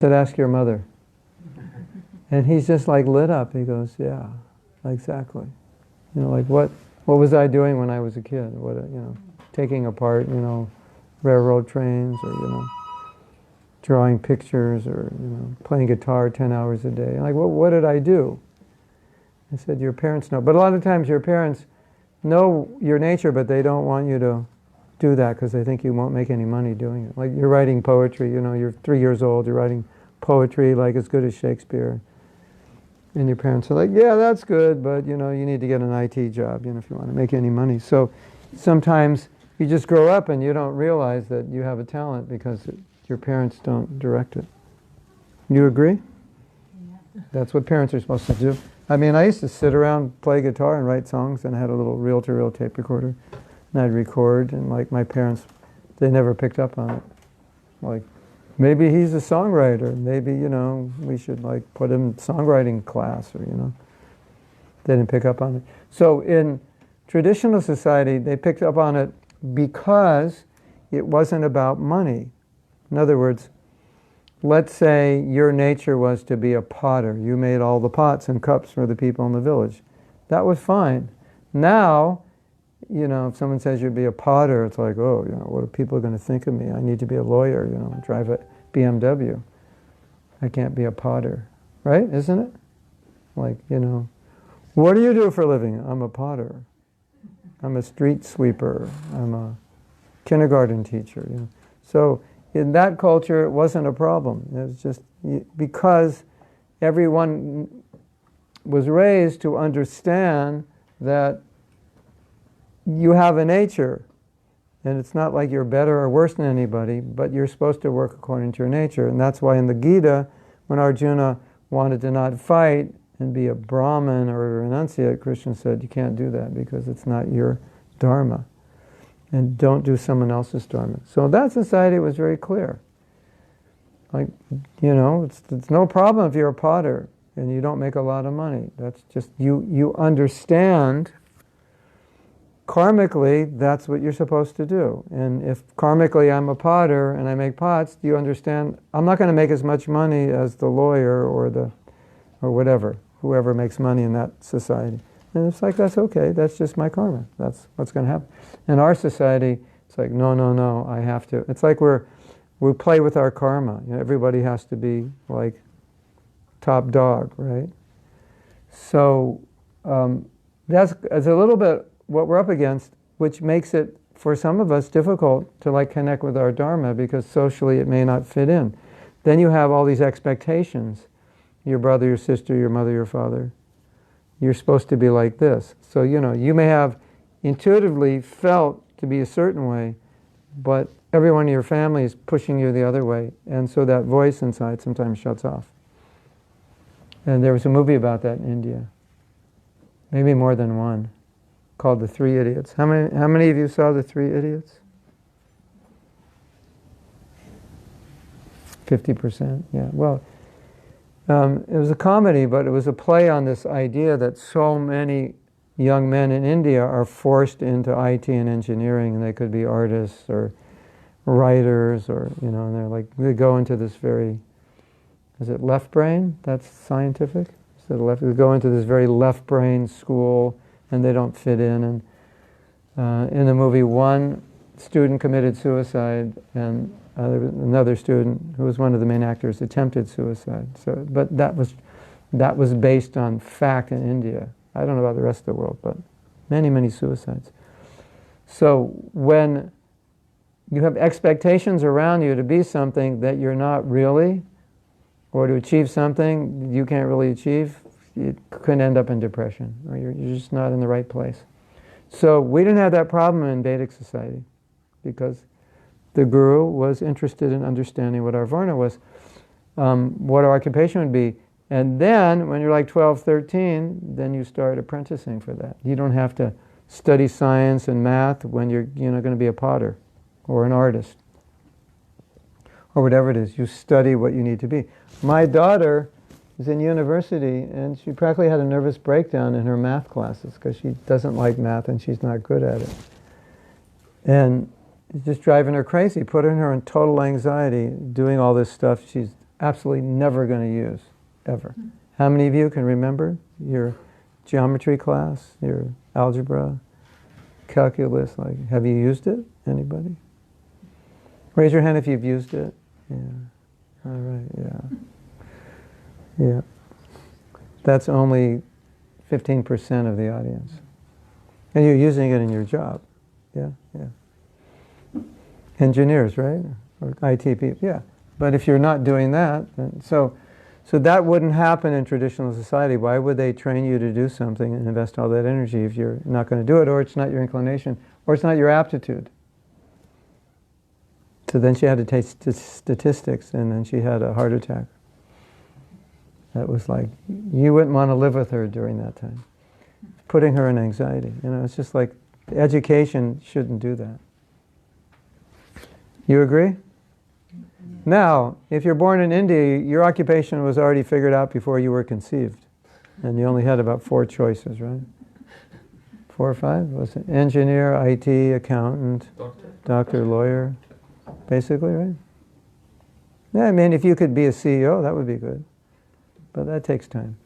said, ask your mother. And he's just like lit up. He goes, yeah, exactly. You know, like what was I doing when I was a kid? What, you know, taking apart, you know, railroad trains, or, you know, drawing pictures, or, you know, playing guitar 10 hours a day. Like, what did I do? I said, your parents know. But a lot of times your parents know your nature, but they don't want you to do that because they think you won't make any money doing it. Like you're writing poetry, you know, you're 3 years old, you're writing poetry like as good as Shakespeare. And your parents are like, yeah, that's good, but, you know, you need to get an IT job, you know, if you want to make any money. So sometimes you just grow up and you don't realize that you have a talent because your parents don't direct it. You agree? Yeah. That's what parents are supposed to do. I mean, I used to sit around, play guitar and write songs, and I had a little reel-to-reel tape recorder, and I'd record, and like my parents, they never picked up on it. Like, maybe he's a songwriter, maybe, you know, we should like put him in songwriting class, or, you know. They didn't pick up on it. So in traditional society, they picked up on it because it wasn't about money. In other words, let's say your nature was to be a potter. You made all the pots and cups for the people in the village. That was fine. Now, you know, if someone says you'd be a potter, it's like, oh, you know, what are people going to think of me? I need to be a lawyer, you know, drive a BMW. I can't be a potter, right? Isn't it? Like, you know, what do you do for a living? I'm a potter. I'm a street sweeper. I'm a kindergarten teacher. You know? So in that culture, it wasn't a problem. It was just because everyone was raised to understand that you have a nature, and it's not like you're better or worse than anybody, but you're supposed to work according to your nature. And that's why in the Gita, when Arjuna wanted to not fight and be a Brahmin or a renunciate, Krishna said, you can't do that because it's not your Dharma. And don't do someone else's Dharma. So that society was very clear. Like, you know, it's no problem if you're a potter and you don't make a lot of money. That's just, you understand karmically, that's what you're supposed to do. And if karmically I'm a potter and I make pots, do you understand? I'm not going to make as much money as the lawyer or whatever, whoever makes money in that society. And it's like, that's okay, that's just my karma. That's what's going to happen. In our society, it's like, no, I have to. It's like we play with our karma. You know, everybody has to be like top dog, right? So that's a little bit what we're up against, which makes it, for some of us, difficult to like connect with our Dharma because socially it may not fit in. Then you have all these expectations. Your brother, your sister, your mother, your father. You're supposed to be like this. So, you know, you may have intuitively felt to be a certain way, but everyone in your family is pushing you the other way. And so that voice inside sometimes shuts off. And there was a movie about that in India. Maybe more than one. Called The Three Idiots. How many of you saw The Three Idiots? 50%, yeah. Well, it was a comedy, but it was a play on this idea that so many young men in India are forced into IT and engineering, and they could be artists or writers, or, you know, and they're like, they go into this very, is it left brain? That's scientific? Is it left? They go into this very left brain school, and they don't fit in. And in the movie, one student committed suicide, and another student, who was one of the main actors, attempted suicide. So, but that was based on fact in India. I don't know about the rest of the world, but many suicides. So when you have expectations around you to be something that you're not really, or to achieve something you can't really achieve, you could end up in depression, or you're just not in the right place. So we didn't have that problem in Vedic society, because the guru was interested in understanding what our varna was, what our occupation would be. And then, when you're like 12, 13, then you start apprenticing for that. You don't have to study science and math when you're going to be a potter or an artist or whatever it is. You study what you need to be. My daughter was in university, and she practically had a nervous breakdown in her math classes because she doesn't like math and she's not good at it. And it's just driving her crazy, putting her in total anxiety, doing all this stuff. She's absolutely never going to use, ever. How many of you can remember your geometry class, your algebra, calculus? Like, have you used it? Anybody? Raise your hand if you've used it. Yeah. All right. Yeah. Yeah. That's only 15% of the audience, and you're using it in your job. Yeah. Yeah. Engineers, right? Or IT people. Yeah. But if you're not doing that, then so that wouldn't happen in traditional society. Why would they train you to do something and invest all that energy if you're not going to do it, or it's not your inclination, or it's not your aptitude? So then she had to take statistics, and then she had a heart attack. That was like, you wouldn't want to live with her during that time. Putting her in anxiety. You know, it's just like, education shouldn't do that. You agree? Now, if you're born in India, your occupation was already figured out before you were conceived. And you only had about 4 choices, right? 4 or 5? Was it engineer, IT, accountant, doctor, lawyer, basically, right? Yeah, I mean, if you could be a CEO, that would be good. But that takes time.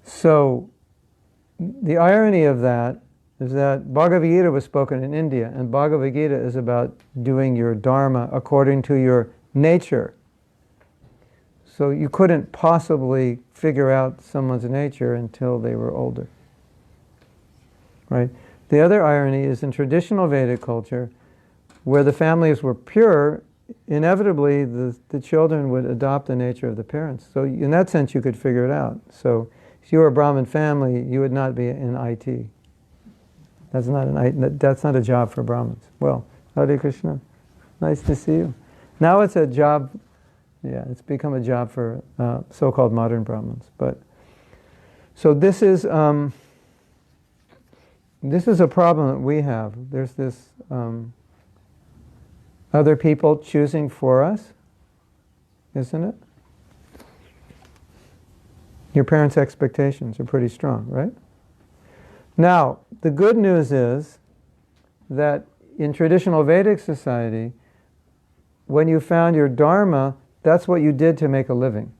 So, the irony of that is that Bhagavad Gita was spoken in India, and Bhagavad Gita is about doing your Dharma according to your nature. So you couldn't possibly figure out someone's nature until they were older. Right? The other irony is in traditional Vedic culture, where the families were pure, inevitably the children would adopt the nature of the parents. So in that sense you could figure it out. So if you were a Brahmin family, you would not be in IT. That's not a job for Brahmins. Well, Hare Krishna. Nice to see you. Now it's a job, it's become a job for so-called modern Brahmins. But so this is a problem that we have. There's this other people choosing for us, isn't it? Your parents' expectations are pretty strong, right? Now, the good news is that in traditional Vedic society, when you found your Dharma, that's what you did to make a living.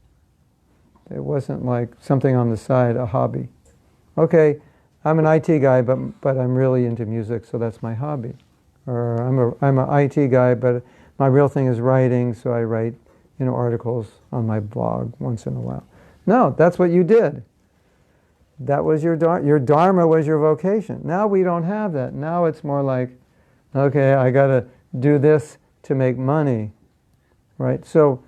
It wasn't like something on the side, a hobby. Okay, I'm an IT guy, but I'm really into music, so that's my hobby. Or I'm an IT guy, but my real thing is writing, so I write articles on my blog once in a while. No, that's what you did. That was your Dharma was your vocation. Now we don't have that. Now it's more like, okay, I got to do this to make money, right? So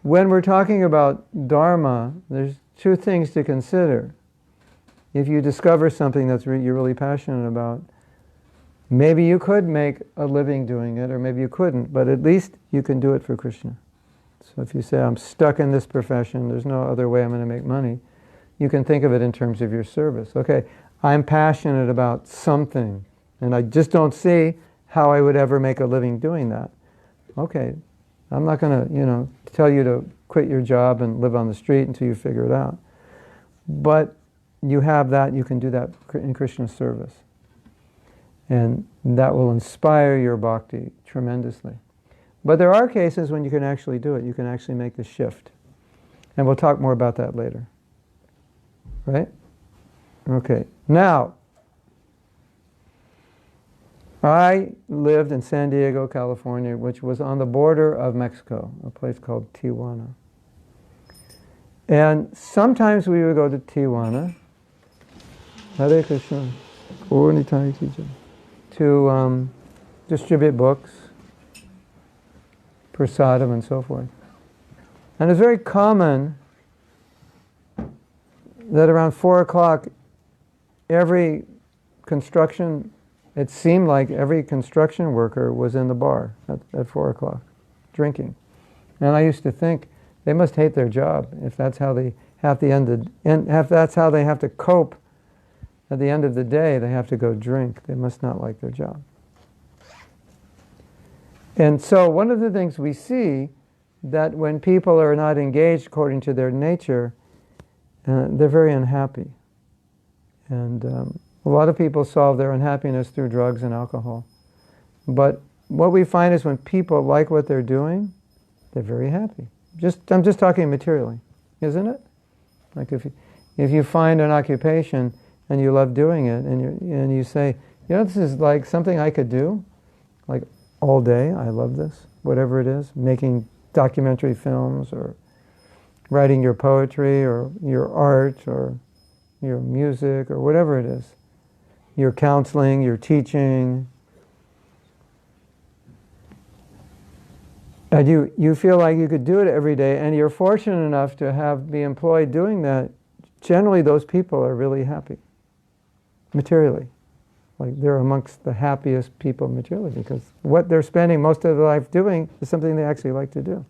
when we're talking about Dharma, there's 2 things to consider. If you discover something that you're really passionate about, maybe you could make a living doing it, or maybe you couldn't, but at least you can do it for Krishna. So if you say, I'm stuck in this profession, there's no other way I'm going to make money, you can think of it in terms of your service. Okay, I'm passionate about something, and I just don't see how I would ever make a living doing that. Okay, I'm not going to, tell you to quit your job and live on the street until you figure it out. But you have that, you can do that in Krishna's service. And that will inspire your bhakti tremendously. But there are cases when you can actually do it. You can actually make the shift. And we'll talk more about that later. Right? Okay. Now, I lived in San Diego, California, which was on the border of Mexico, a place called Tijuana. And sometimes we would go to Tijuana, Hare Krishna, to distribute books, prasadam, and so forth. And it's very common that around 4 o'clock, it seemed like every construction worker was in the bar at 4 o'clock, drinking. And I used to think, they must hate their job if that's how they have to cope at the end of the day. They have to go drink. They must not like their job. And so one of the things we see, that when people are not engaged according to their nature, they're very unhappy. And a lot of people solve their unhappiness through drugs and alcohol. But what we find is when people like what they're doing, they're very happy. I'm just talking materially, isn't it? Like if you find an occupation and you love doing it, and you say, this is like something I could do, like all day. I love this, whatever it is, making documentary films or writing your poetry or your art or your music or whatever it is, your counseling, your teaching. And you feel like you could do it every day, and you're fortunate enough to be employed doing that. Generally, those people are really happy, materially. Like they're amongst the happiest people materially, because what they're spending most of their life doing is something they actually like to do.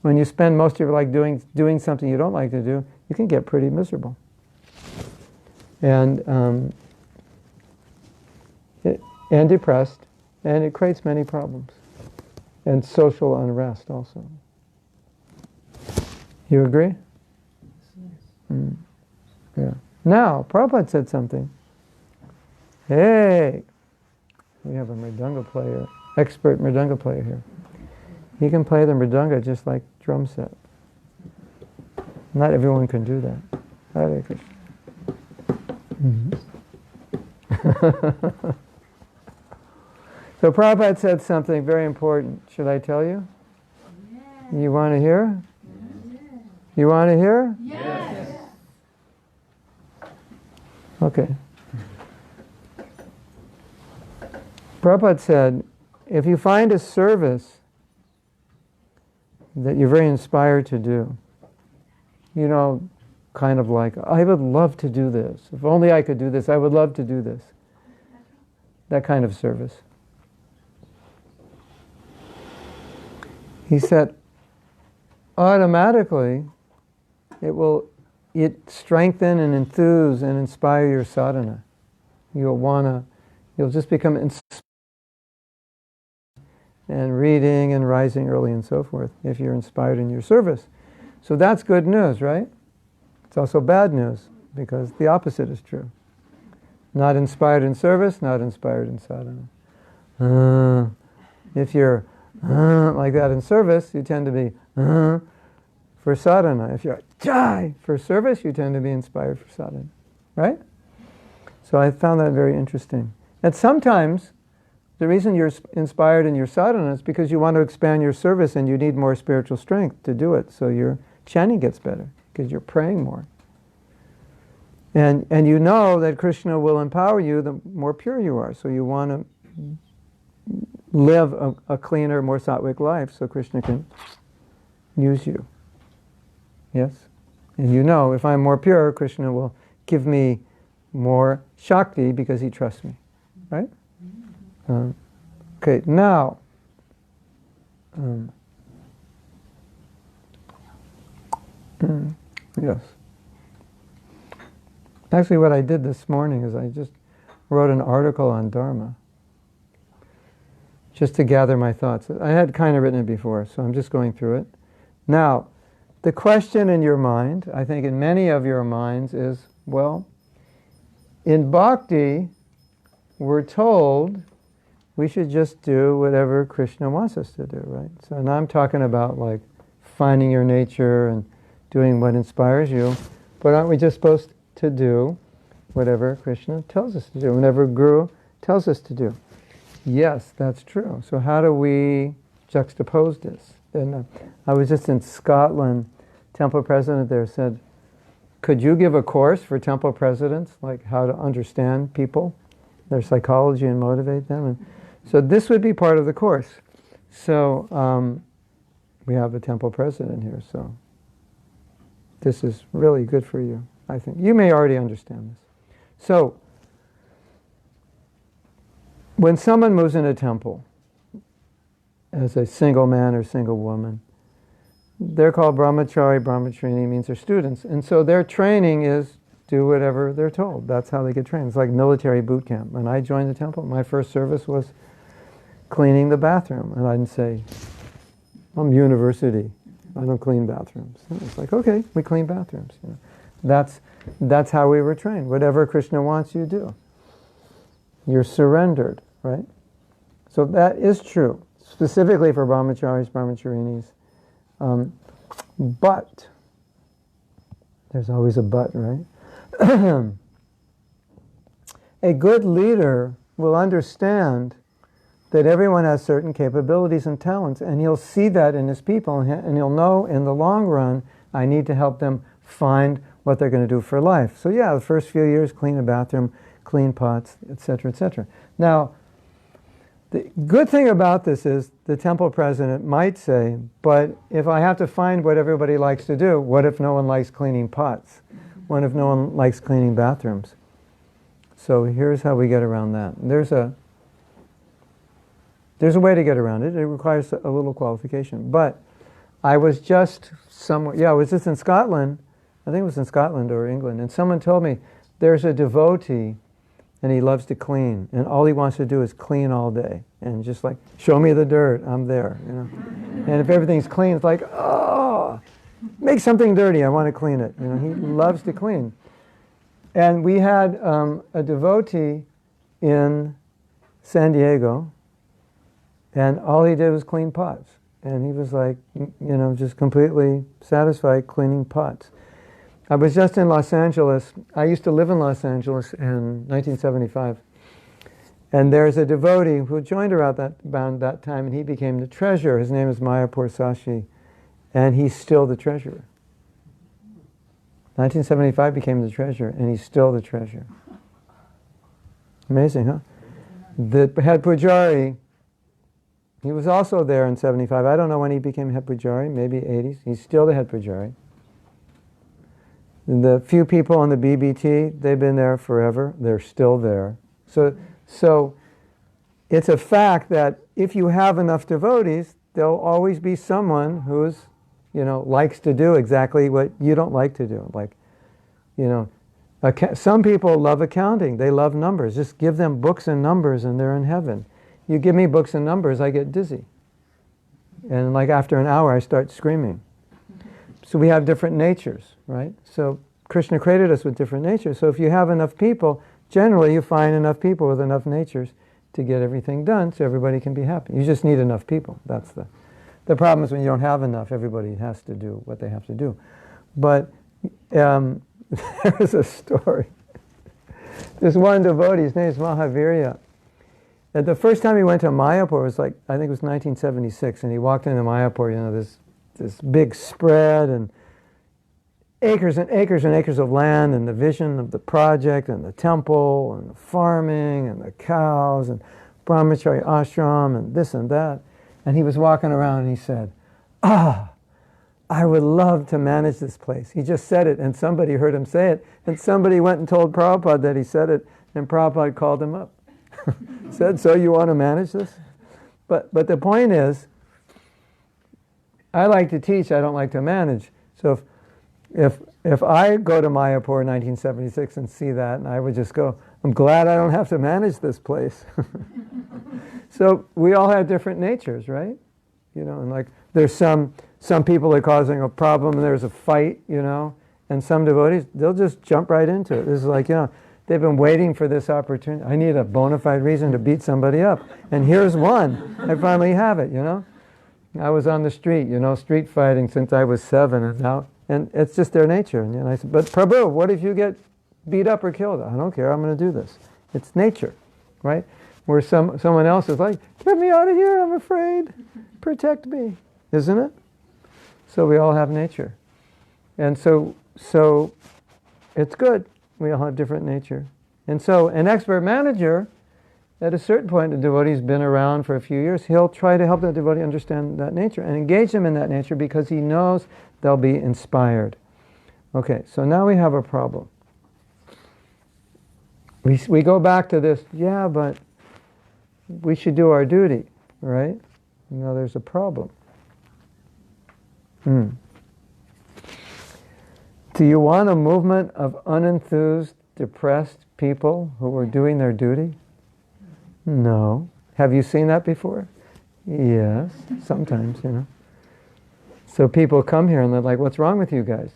When you spend most of your life doing something you don't like to do, you can get pretty miserable. And depressed, and it creates many problems. And social unrest also. You agree? Yeah. Now, Prabhupada said something. Hey! We have a mridanga player, expert mridanga player here. He can play the mridanga just like drum set. Not everyone can do that. Hare Krishna. So Prabhupada said something very important. Should I tell you? Yes. You want to hear? Yes. You want to hear? Yes. Okay. Prabhupada said, if you find a service that you're very inspired to do, kind of like, I would love to do this. If only I could do this, I would love to do this. That kind of service. He said, automatically, it strengthen and enthuse and inspire your sadhana. You'll just become inspired and reading and rising early and so forth, if you're inspired in your service. So that's good news, right? It's also bad news, because the opposite is true. Not inspired in service, not inspired in sadhana. If you're like that in service, you tend to be for sadhana. If you're jai for service, you tend to be inspired for sadhana. Right? So I found that very interesting. And sometimes the reason you're inspired in your sadhana is because you want to expand your service and you need more spiritual strength to do it. So your chanting gets better because you're praying more. And you know that Krishna will empower you the more pure you are. So you want to live a cleaner, more sattvic life so Krishna can use you. Yes? And if I'm more pure, Krishna will give me more Shakti because he trusts me. Right? Okay, now, yes. Actually, what I did this morning is I just wrote an article on Dharma, just to gather my thoughts. I had kind of written it before, so I'm just going through it. Now, the question in your mind, I think in many of your minds, is, well, in bhakti, we're told we should just do whatever Krishna wants us to do, right? So now I'm talking about like finding your nature and doing what inspires you, but aren't we just supposed to do whatever Krishna tells us to do, whatever Guru tells us to do? Yes, that's true. So how do we juxtapose this? And I was just in Scotland. Temple president there said, could you give a course for temple presidents, like how to understand people, their psychology, and motivate them? And so this would be part of the course. So we have a temple president here, so this is really good for you, I think. You may already understand this. So when someone moves in a temple as a single man or single woman, they're called brahmachari. Brahmacharini means they're students. And so their training is do whatever they're told. That's how they get trained. It's like military boot camp. When I joined the temple, my first service was cleaning the bathroom. And I didn't say, I'm university, I don't clean bathrooms. And it's like, okay, we clean bathrooms. That's how we were trained. Whatever Krishna wants you to do. You're surrendered, right? So that is true. Specifically for brahmacharis, brahmacharinis, But, there's always a but, right? A good leader will understand that everyone has certain capabilities and talents, and he'll see that in his people, and he'll know in the long run, I need to help them find what they're going to do for life. So yeah, the first few years, clean a bathroom, clean pots, etc., etc. Now, the good thing about this is the temple president might say, but if I have to find what everybody likes to do, what if no one likes cleaning pots? What if no one likes cleaning bathrooms? So here's how we get around that. There's a way to get around it. It requires a little qualification. But I was just somewhere, I was just in Scotland. I think it was in Scotland or England. And someone told me, there's a devotee and he loves to clean. And all he wants to do is clean all day. And just like, show me the dirt, I'm there. You know? And if everything's clean, it's like, oh, make something dirty, I want to clean it. You know, he loves to clean. And we had a devotee in San Diego, and all he did was clean pots. And he was like, just completely satisfied cleaning pots. I was just in Los Angeles. I used to live in Los Angeles in 1975. And there's a devotee who joined around that time, and he became the treasurer. His name is Mayapur Sashi, and he's still the treasurer. 1975 became the treasurer, and he's still the treasurer. Amazing, huh? The head pujari, he was also there in 75. I don't know when he became head pujari, maybe 80s. He's still the head pujari. The few people on the BBT, they've been there forever. They're still there. So it's a fact that if you have enough devotees, there'll always be someone who's likes to do exactly what you don't like to do. Like, some people love accounting. They love numbers. Just give them books and numbers and they're in heaven. You give me books and numbers, I get dizzy. And like after an hour, I start screaming. So we have different natures, right? So Krishna created us with different natures. So if you have enough people, generally you find enough people with enough natures to get everything done so everybody can be happy. You just need enough people. That's the problem is when you don't have enough, everybody has to do what they have to do. But there's a story. There's one devotee, his name is Mahavirya. And the first time he went to Mayapur was I think it was 1976, and he walked into Mayapur, this big spread and acres and acres and acres of land and the vision of the project and the temple and the farming and the cows and brahmachari ashram and this and that. And he was walking around and he said, I would love to manage this place. He just said it and somebody heard him say it and somebody went and told Prabhupada that he said it and Prabhupada called him up. Said, so you want to manage this? But the point is, I like to teach, I don't like to manage. So if I go to Mayapur in 1976 and see that, and I would just go, I'm glad I don't have to manage this place. So we all have different natures, right? And there's some people are causing a problem and there's a fight, and some devotees, they'll just jump right into it. This is they've been waiting for this opportunity. I need a bona fide reason to beat somebody up. And here's one. I finally have it, I was on the street, street fighting since I was 7 and it's just their nature. And I said, but Prabhu, what if you get beat up or killed? I don't care, I'm going to do this. It's nature, right? Where someone else is like, get me out of here, I'm afraid. Protect me. Isn't it? So we all have nature. And so it's good. We all have different nature. And so an expert manager, at a certain point, the devotee's been around for a few years, he'll try to help the devotee understand that nature and engage them in that nature because he knows they'll be inspired. Okay, so now we have a problem. We go back to this, but we should do our duty, right? There's a problem. Do you want a movement of unenthused, depressed people who are doing their duty? No. Have you seen that before? Yes, sometimes, So people come here and they're like, what's wrong with you guys?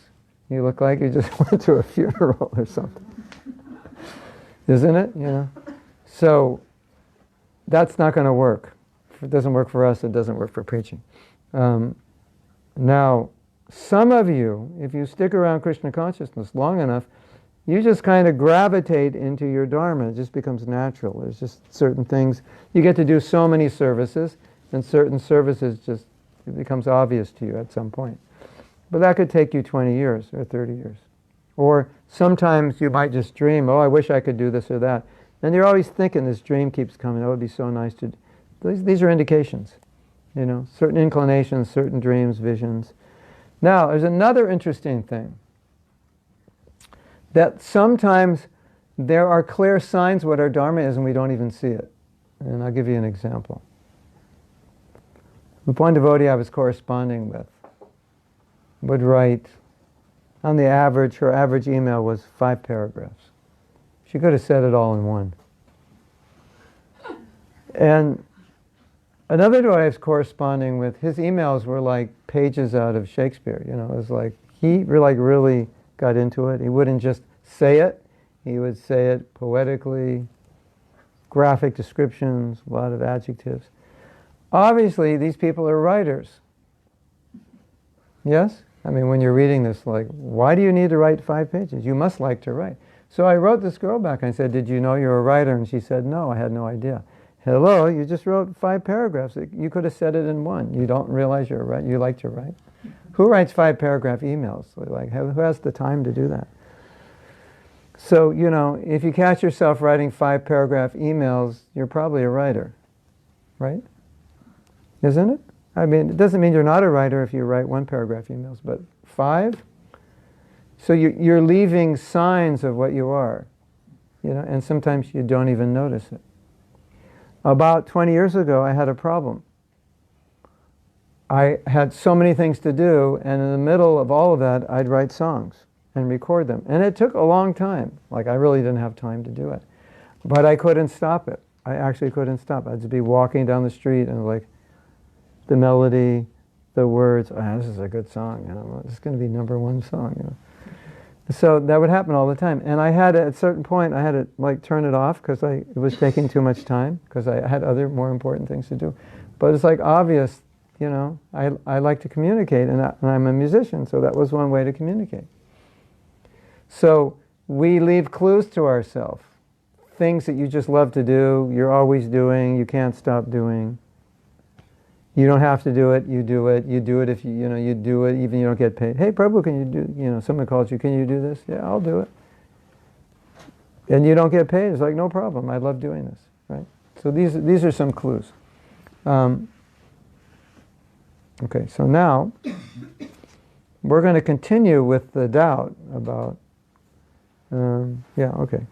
You look like you just went to a funeral or something. Isn't it? So that's not going to work. If it doesn't work for us, it doesn't work for preaching. Now, some of you, if you stick around Krishna consciousness long enough, you just kind of gravitate into your Dharma. It just becomes natural. There's just certain things. You get to do so many services, and certain services just, it becomes obvious to you at some point. But that could take you 20 years or 30 years. Or sometimes you might just dream, oh, I wish I could do this or that. And you're always thinking, this dream keeps coming, oh, it would be so nice to... These are indications, you know, certain inclinations, certain dreams, visions. Now, there's another interesting thing. That sometimes there are clear signs what our Dharma is and we don't even see it. And I'll give you an example. The one devotee I was corresponding with would write, on the average, her average email was 5 paragraphs. She could have said it all in one. And another devotee I was corresponding with, his emails were like pages out of Shakespeare. You know, it was like, he really got into it. He wouldn't just say it. He would say it poetically, graphic descriptions, a lot of adjectives. Obviously, these people are writers. Yes? I mean, when you're reading this, like, why do you need to write 5 pages? You must like to write. So I wrote this girl back and I said, did you know you're a writer? And she said, no, I had no idea. Hello, you just wrote 5 paragraphs. You could have said it in one. You don't realize you're a writer. You like to write. Who writes 5-paragraph emails? Like, who has the time to do that? So, you know, if you catch yourself writing 5-paragraph emails, you're probably a writer, right? Isn't it? I mean, it doesn't mean you're not a writer if you write 1-paragraph emails, but 5? So you're leaving signs of what you are, you know, and sometimes you don't even notice it. About 20 years ago, I had a problem. I had so many things to do, and in the middle of all of that, I'd write songs and record them. And it took a long time. Like, I really didn't have time to do it. But I couldn't stop it. I actually couldn't stop. I'd just be walking down the street and like, the melody, the words, oh, this is a good song. You know, this is going to be #1 song. You know. So that would happen all the time. And I had, at a certain point, I had to like turn it off because it was taking too much time because I had other more important things to do. But it's like obvious, you know, I like to communicate and I'm a musician, so that was one way to communicate. So we leave clues to ourselves. Things that you just love to do, you're always doing, you can't stop doing. You don't have to do it, you do it. You do it if you know, you do it even you don't get paid. Hey Prabhu, can you do, you know, someone calls you, can you do this? Yeah, I'll do it. And you don't get paid, it's like, no problem, I love doing this, right? So these are some clues. Okay, so now we're going to continue with the doubt about, yeah, okay.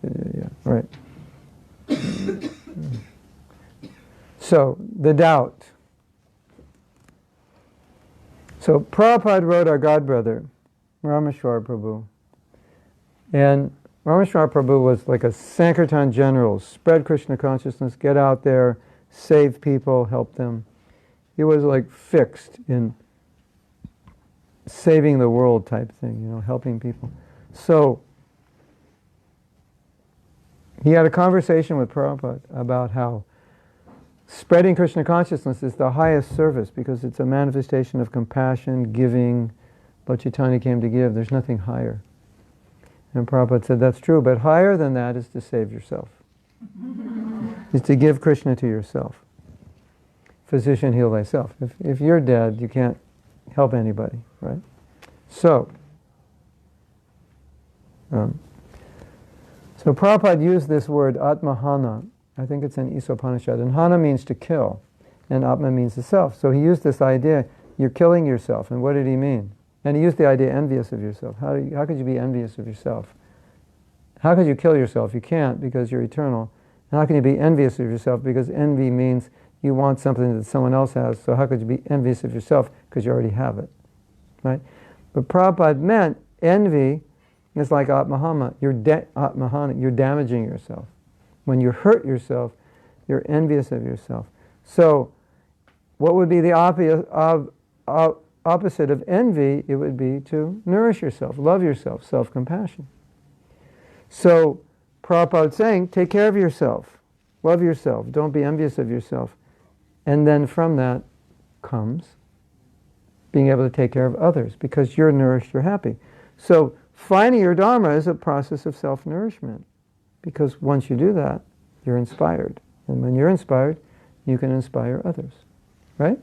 Yeah, right. So, the doubt. So, Prabhupada wrote our godbrother, Rameshwar Prabhu. And Rameshwar Prabhu was like a Sankirtan general, spread Krishna consciousness, get out there, save people, help them. He was like fixed in saving the world type thing, you know, helping people. So, he had a conversation with Prabhupada about how spreading Krishna consciousness is the highest service because it's a manifestation of compassion, giving. Lord Chaitanya came to give. There's nothing higher. And Prabhupada said, that's true, but higher than that is to save yourself. Is to give Krishna to yourself. Physician, heal thyself. If you're dead, you can't help anybody, right? So Prabhupada used this word, atmahana. I think it's in Isopanishad. And hana means to kill, and atma means the self. So he used this idea, you're killing yourself. And what did he mean? And he used the idea envious of yourself. How could you be envious of yourself? How could you kill yourself? You can't because you're eternal. And how can you be envious of yourself? Because envy means you want something that someone else has. So how could you be envious of yourself? Because you already have it, right? But Prabhupada meant envy is like atmahana. You're damaging yourself. When you hurt yourself, you're envious of yourself. So, what would be the opposite of envy? It would be to nourish yourself, love yourself, self-compassion. So, Prabhupada's saying, take care of yourself, love yourself, don't be envious of yourself. And then from that comes being able to take care of others. Because you're nourished, you're happy. So finding your Dharma is a process of self-nourishment. Because once you do that, you're inspired. And when you're inspired, you can inspire others. Right?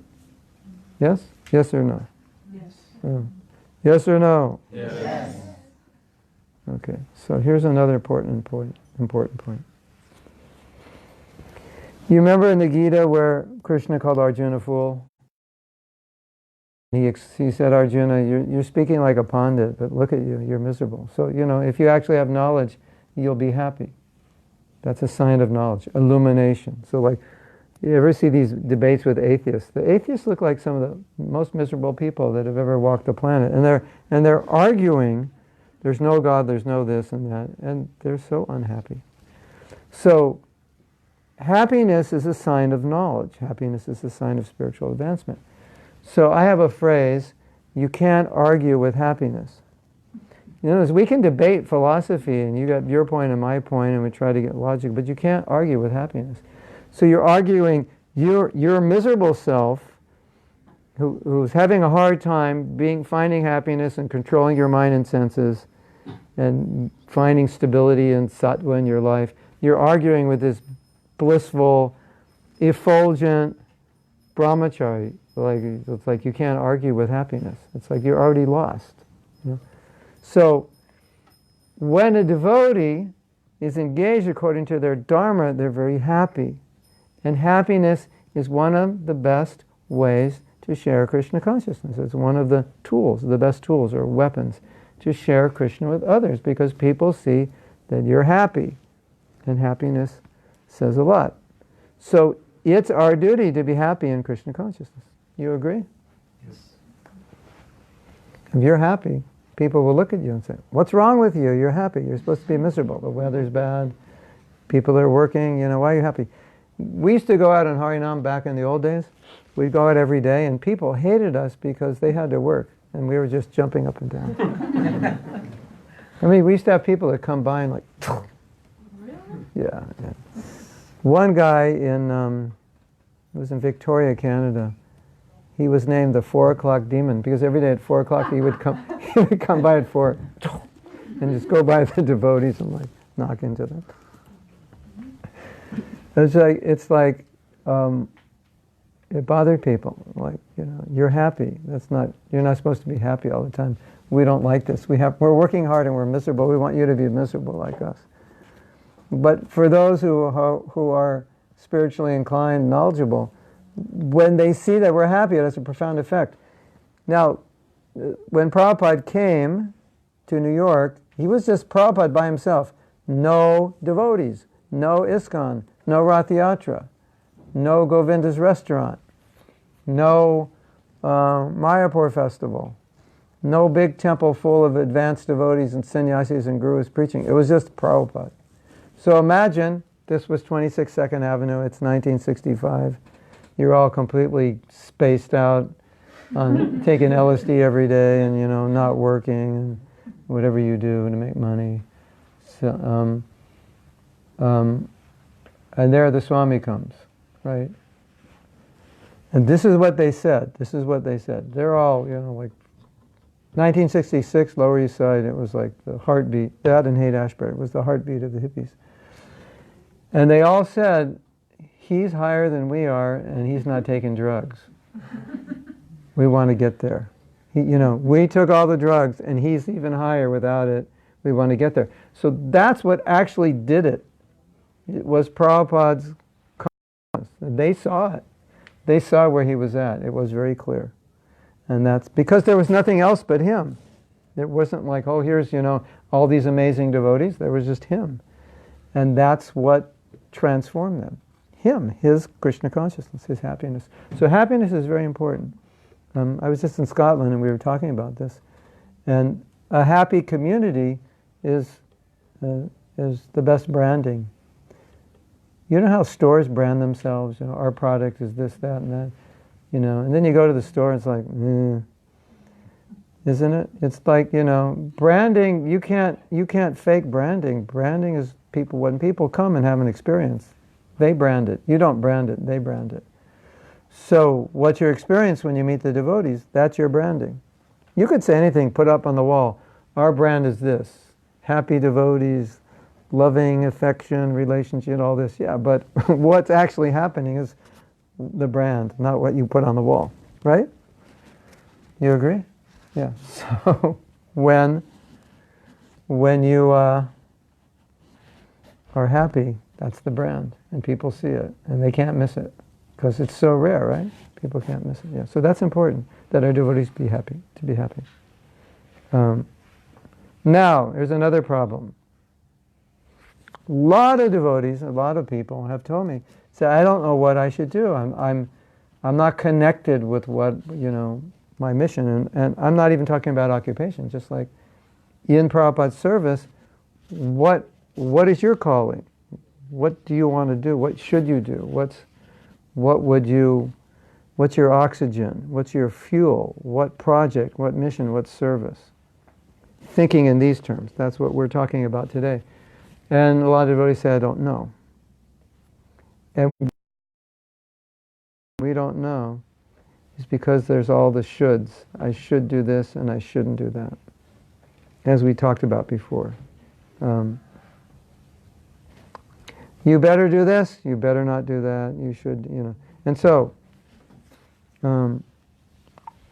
Yes? Yes or no? Yes. Oh. Yes or no? Yes. Okay, so here's another important point. You remember in the Gita where Krishna called Arjuna a fool? He said, Arjuna, you're speaking like a pandit, but look at you, you're miserable. So, if you actually have knowledge, you'll be happy. That's a sign of knowledge, illumination. So like, you ever see these debates with atheists? The atheists look like some of the most miserable people that have ever walked the planet. And they're arguing, there's no God, there's no this and that, and they're so unhappy. So, happiness is a sign of knowledge. Happiness is a sign of spiritual advancement. So I have a phrase, you can't argue with happiness. As we can debate philosophy, and you got your point and my point, and we try to get logic, but you can't argue with happiness. So you're arguing your miserable self, who's having a hard time finding happiness and controlling your mind and senses, and finding stability and sattva in your life. You're arguing with this blissful, effulgent brahmachari. It's like you can't argue with happiness. It's like you're already lost. So when a devotee is engaged according to their Dharma, they're very happy. And happiness is one of the best ways to share Krishna consciousness. It's one of the tools, the best tools or weapons to share Krishna with others, because people see that you're happy. And happiness says a lot. So it's our duty to be happy in Krishna consciousness. You agree? Yes. If you're happy, people will look at you and say, what's wrong with you? You're happy. You're supposed to be miserable. The weather's bad. People are working. Why are you happy? We used to go out in Harinam back in the old days. We'd go out every day, and people hated us because they had to work, and we were just jumping up and down. We used to have people that come by and like, Really? yeah. One guy it was in Victoria, Canada. He was named the 4 o'clock demon because every day at 4 o'clock he would come by at 4 and just go by the devotees and like knock into them. It's like it bothered people. Like, you're happy. You're not supposed to be happy all the time. We don't like this. We're working hard and we're miserable. We want you to be miserable like us. But for those who are spiritually inclined, knowledgeable, when they see that we're happy, it has a profound effect. Now, when Prabhupada came to New York, he was just Prabhupada by himself. No devotees, no ISKCON, no Rath Yatra, no Govinda's restaurant, no Mayapur festival, no big temple full of advanced devotees and sannyasis and gurus preaching. It was just Prabhupada. So imagine, this was 26 2nd Avenue, it's 1965. You're all completely spaced out on taking LSD every day and, not working and whatever you do to make money. So, and there the Swami comes, right? And this is what they said. They're all, like 1966, Lower East Side, it was like the heartbeat. That and Haight-Ashbury was the heartbeat of the hippies. And they all said, he's higher than we are, and he's not taking drugs. We want to get there. We took all the drugs, and he's even higher without it. We want to get there. So that's what actually did it. It was Prabhupada's consciousness. They saw it. They saw where he was at. It was very clear. And that's because there was nothing else but him. It wasn't like, here's, all these amazing devotees. There was just him. And that's what transformed them. His Krishna consciousness, his happiness. So happiness is very important. I was just in Scotland and we were talking about this. And a happy community is the best branding. You know how stores brand themselves? Our product is this, that, and that. And then you go to the store and it's like, isn't it? It's like, branding, you can't fake branding. Branding is when people come and have an experience, they brand it. You don't brand it, they brand it. So what's your experience when you meet the devotees? That's your branding. You could say anything, put up on the wall. Our brand is this. Happy devotees, loving affection, relationship, all this. Yeah, but what's actually happening is the brand, not what you put on the wall. Right? You agree? Yeah. So when you are happy, that's the brand. And people see it. And they can't miss it. Because it's so rare, right? People can't miss it. Yeah. So that's important, that our devotees be happy, to be happy. Now, there's another problem. A lot of devotees, a lot of people have told me, say, I don't know what I should do. I'm not connected with what, my mission. And I'm not even talking about occupation, just like in Prabhupada's service, what is your calling? What do you want to do? What should you do? What's your oxygen? What's your fuel? What project? What mission? What service? Thinking in these terms. That's what we're talking about today. And a lot of devotees say, I don't know. And we don't know is because there's all the shoulds. I should do this and I shouldn't do that. As we talked about before. You better do this, you better not do that, you should, And so,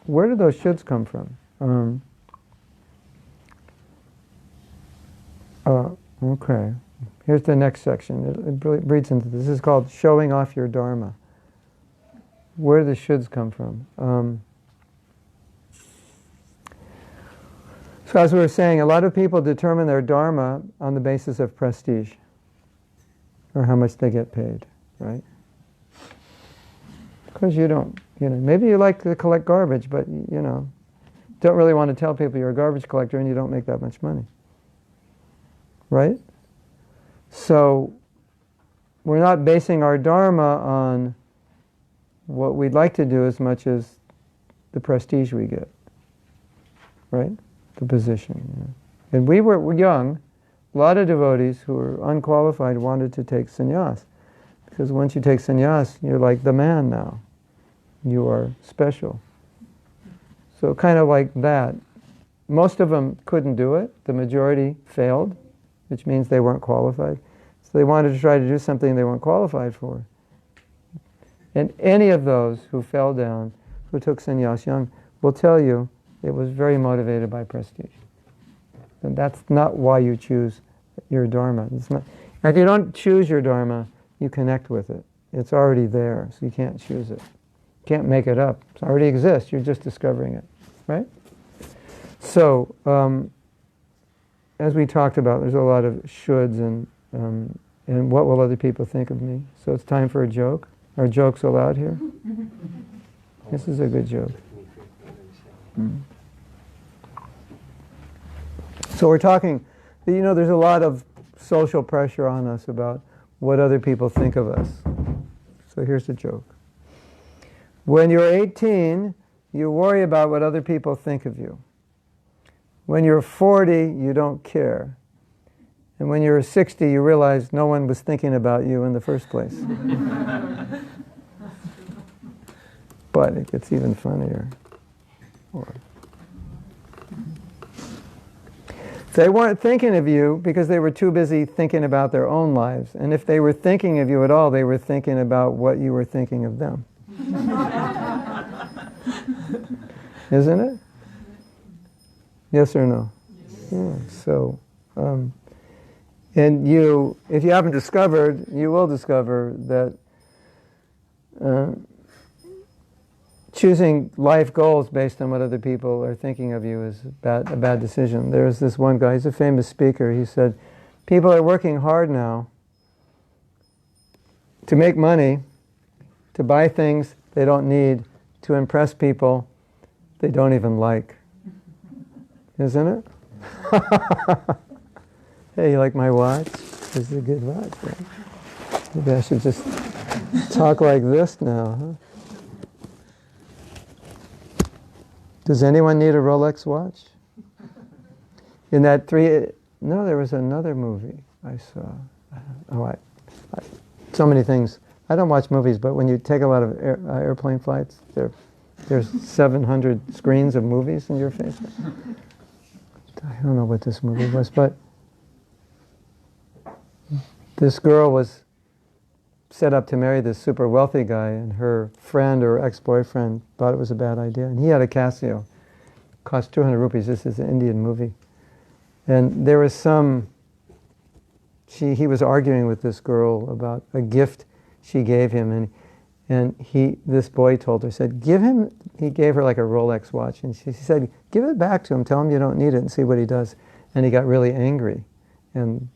where do those shoulds come from? Okay. Here's the next section. It reads into this. This is called showing off your Dharma. Where do the shoulds come from? So as we were saying, a lot of people determine their Dharma on the basis of prestige, or how much they get paid, right? Because you don't, maybe you like to collect garbage, but, don't really want to tell people you're a garbage collector and you don't make that much money. Right? So, we're not basing our Dharma on what we'd like to do as much as the prestige we get. Right? The position. And we were young. A lot of devotees who were unqualified wanted to take sannyas. Because once you take sannyas, you're like the man now. You are special. So kind of like that. Most of them couldn't do it. The majority failed, which means they weren't qualified. So they wanted to try to do something they weren't qualified for. And any of those who fell down, who took sannyas young, will tell you it was very motivated by prestige. And that's not why you choose your Dharma. It's not, if you don't choose your Dharma, you connect with it. It's already there, so you can't choose it. You can't make it up. It already exists, you're just discovering it. Right? So, as we talked about, there's a lot of shoulds and what will other people think of me. So it's time for a joke. Are jokes allowed here? This is a good joke. So we're talking, there's a lot of social pressure on us about what other people think of us. So here's the joke. When you're 18, you worry about what other people think of you. When you're 40, you don't care. And when you're 60, you realize no one was thinking about you in the first place. But it gets even funnier. They weren't thinking of you because they were too busy thinking about their own lives. And if they were thinking of you at all, they were thinking about what you were thinking of them. Isn't it? Yes or no? Yes. Yeah. So, and if you haven't discovered, you will discover that choosing life goals based on what other people are thinking of you is a bad decision. There's this one guy, he's a famous speaker, he said, people are working hard now to make money, to buy things they don't need, to impress people they don't even like. Isn't it? Hey, you like my watch? This is a good watch, right? Maybe I should just talk like this now, huh? Does anyone need a Rolex watch? In that there was another movie I saw. So many things I don't watch movies, but when you take a lot of airplane flights, there's 700 screens of movies in your face. I don't know what this movie was, but this girl was set up to marry this super wealthy guy, and her friend or ex-boyfriend thought it was a bad idea. And he had a Casio. Cost 200 rupees. This is an Indian movie. And there was he was arguing with this girl about a gift she gave him, and this boy told her, he gave her like a Rolex watch, and she said, give it back to him, tell him you don't need it, and see what he does. And he got really angry. And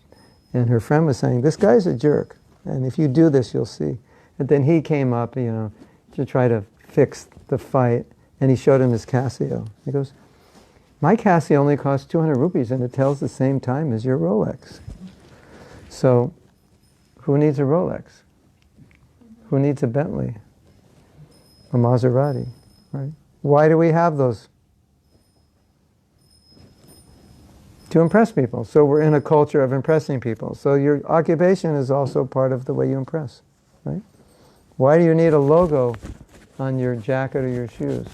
her friend was saying, this guy's a jerk, and if you do this, you'll see. And then he came up, to try to fix the fight, and he showed him his Casio. He goes, my Casio only costs 200 rupees, and it tells the same time as your Rolex. So, who needs a Rolex? Who needs a Bentley? A Maserati, right? Why do we have those? To impress people. So we're in a culture of impressing people. So your occupation is also part of the way you impress, right? Why do you need a logo on your jacket or your shoes?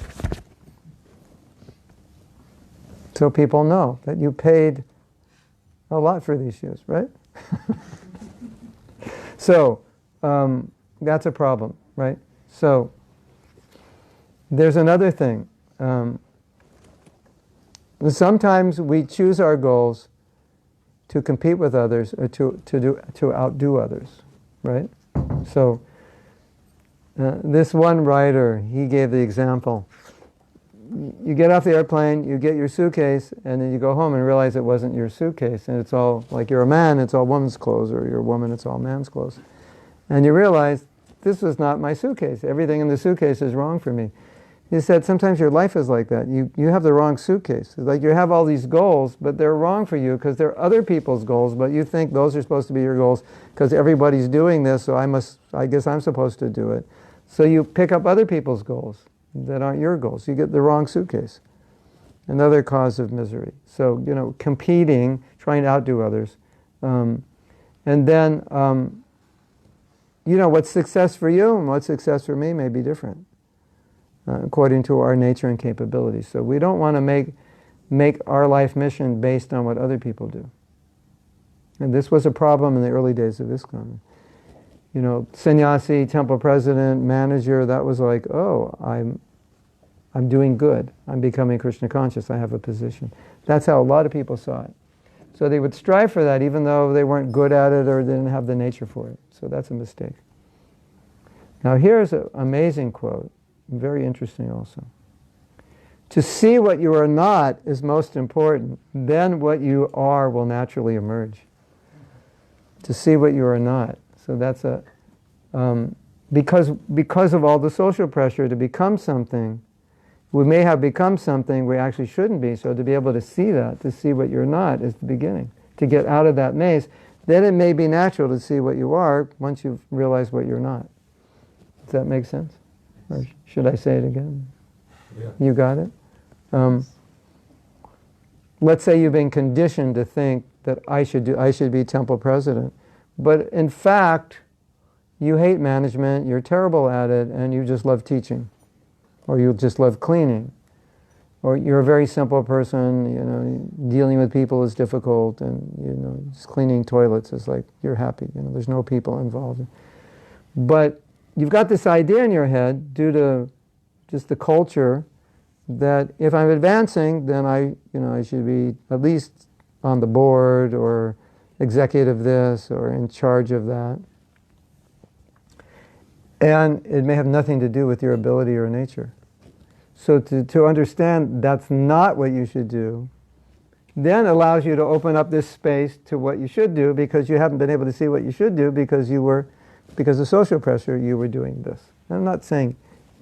So people know that you paid a lot for these shoes, right? So, that's a problem, right? So, there's another thing. Sometimes we choose our goals to compete with others or to outdo others, right? So, this one writer, he gave the example. You get off the airplane, you get your suitcase, and then you go home and realize it wasn't your suitcase, and it's all, like you're a man, it's all woman's clothes, or you're a woman, it's all man's clothes. And you realize, this was not my suitcase. Everything in the suitcase is wrong for me. He said, sometimes your life is like that. You have the wrong suitcase. It's like you have all these goals, but they're wrong for you because they're other people's goals, but you think those are supposed to be your goals because everybody's doing this, so I guess I'm supposed to do it. So you pick up other people's goals that aren't your goals. You get the wrong suitcase. Another cause of misery. So, competing, trying to outdo others. And then, what's success for you and what's success for me may be different according to our nature and capabilities. So we don't want to make our life mission based on what other people do. And this was a problem in the early days of ISKCON. Sannyasi, temple president, manager, that was like, oh, I'm doing good. I'm becoming Krishna conscious. I have a position. That's how a lot of people saw it. So they would strive for that even though they weren't good at it or didn't have the nature for it. So that's a mistake. Now here's an amazing quote, very interesting also. To see what you are not is most important. Then what you are will naturally emerge. To see what you are not. So that's because of all the social pressure to become something, we may have become something we actually shouldn't be. So to be able to see that, to see what you're not, is the beginning. To get out of that maze, then it may be natural to see what you are once you've realized what you're not. Does that make sense? Or should I say it again? Yeah. You got it? Let's say you've been conditioned to think that I should be temple president. But in fact, you hate management, you're terrible at it, and you just love teaching. Or you just love cleaning. Or you're a very simple person, dealing with people is difficult, and, just cleaning toilets is like, you're happy, there's no people involved. But you've got this idea in your head, due to just the culture, that if I'm advancing, then I should be at least on the board, or executive this, or in charge of that. And it may have nothing to do with your ability or nature. So to understand that's not what you should do, then allows you to open up this space to what you should do, because you haven't been able to see what you should do because of social pressure, you were doing this. And I'm not saying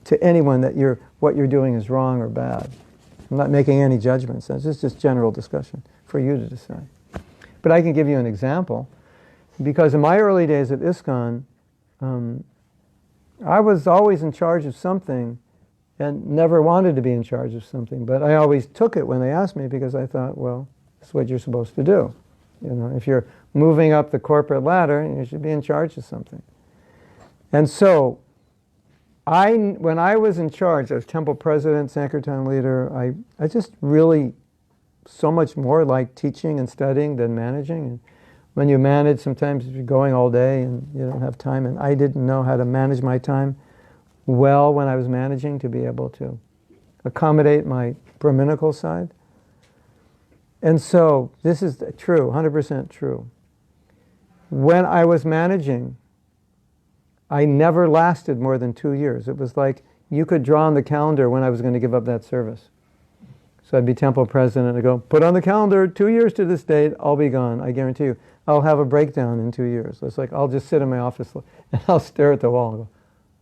to anyone that what you're doing is wrong or bad. I'm not making any judgments. This is just general discussion for you to decide. But I can give you an example, because in my early days at ISKCON, I was always in charge of something and never wanted to be in charge of something, but I always took it when they asked me, because I thought, well, that's what you're supposed to do. If you're moving up the corporate ladder, you should be in charge of something. And so, when I was in charge, I was temple president, Sankirtan leader, I just really so much more like teaching and studying than managing. And when you manage, sometimes you're going all day and you don't have time. And I didn't know how to manage my time well when I was managing to be able to accommodate my Brahminical side. And so, this is true, 100% true. When I was managing, I never lasted more than 2 years. It was like you could draw on the calendar when I was going to give up that service. So I'd be temple president, I'd go, put on the calendar, 2 years to this date, I'll be gone. I guarantee you, I'll have a breakdown in 2 years. It's like, I'll just sit in my office and I'll stare at the wall and go,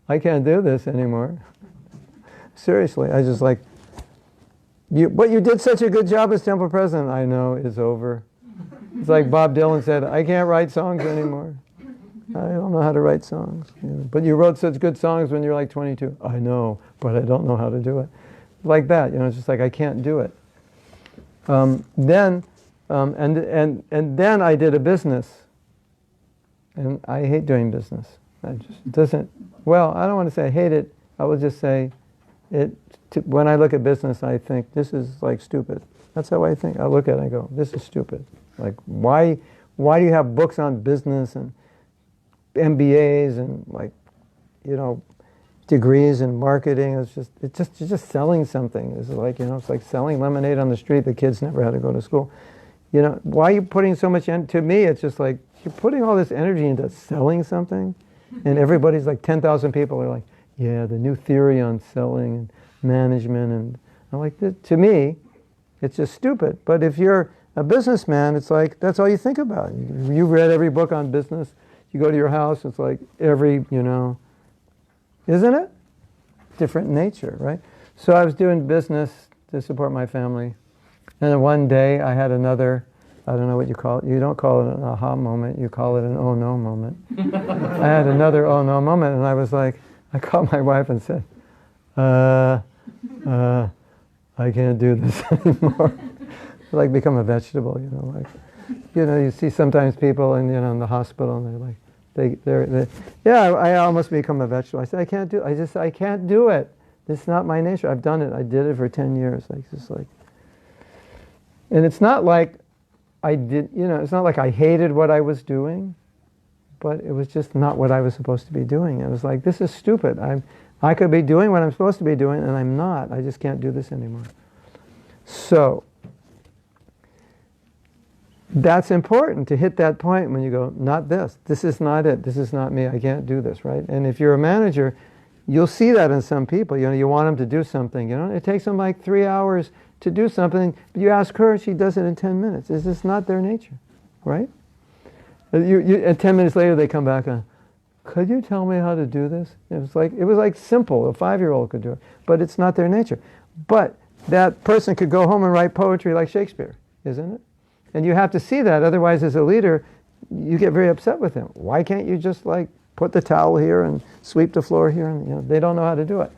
I can't do this anymore. Seriously, I just like, but you did such a good job as temple president. I know, it's over. It's like Bob Dylan said, I can't write songs anymore. I don't know how to write songs. But you wrote such good songs when you were like 22. I know, but I don't know how to do it. Like that, it's just like I can't do it. Then I did a business, and I hate doing business. I just doesn't. Well, I don't want to say I hate it. I will just say, when I look at business, I think this is like stupid. That's how I think. I look at it and I go, this is stupid. Like why do you have books on business and MBAs and like, degrees in marketing? It's just selling something. It's like, it's like selling lemonade on the street. The kids never had to go to school. Why are you putting so much to me, it's just like, you're putting all this energy into selling something, and everybody's like 10,000 people are like, yeah, the new theory on selling and management, and I'm like, to me, it's just stupid. But if you're a businessman, it's like, that's all you think about. You've read every book on business. You go to your house, it's like isn't it? Different nature, right? So I was doing business to support my family. And then one day I had another, I don't know what you call it. You don't call it an aha moment. You call it an oh no moment. I had another oh no moment, and I was like, I called my wife and said, I can't do this anymore. Like become a vegetable, you see sometimes people in the hospital and they're like, I almost become a vegetable. I said, I can't do it. I can't do it. It's not my nature. I've done it. I did it for 10 years. And it's not like it's not like I hated what I was doing, but it was just not what I was supposed to be doing. It was like, this is stupid. I could be doing what I'm supposed to be doing, and I'm not. I just can't do this anymore. So, that's important to hit that point when you go, not this. This is not it. This is not me. I can't do this, right? And if you're a manager, you'll see that in some people. You want them to do something. It takes them like 3 hours to do something. But you ask her, she does it in 10 minutes. Is this not their nature, right? And 10 minutes later, they come back on, could you tell me how to do this? It was like simple. A 5-year-old could do it. But it's not their nature. But that person could go home and write poetry like Shakespeare, isn't it? And you have to see that, otherwise as a leader, you get very upset with him. Why can't you just put the towel here and sweep the floor here? And they don't know how to do it.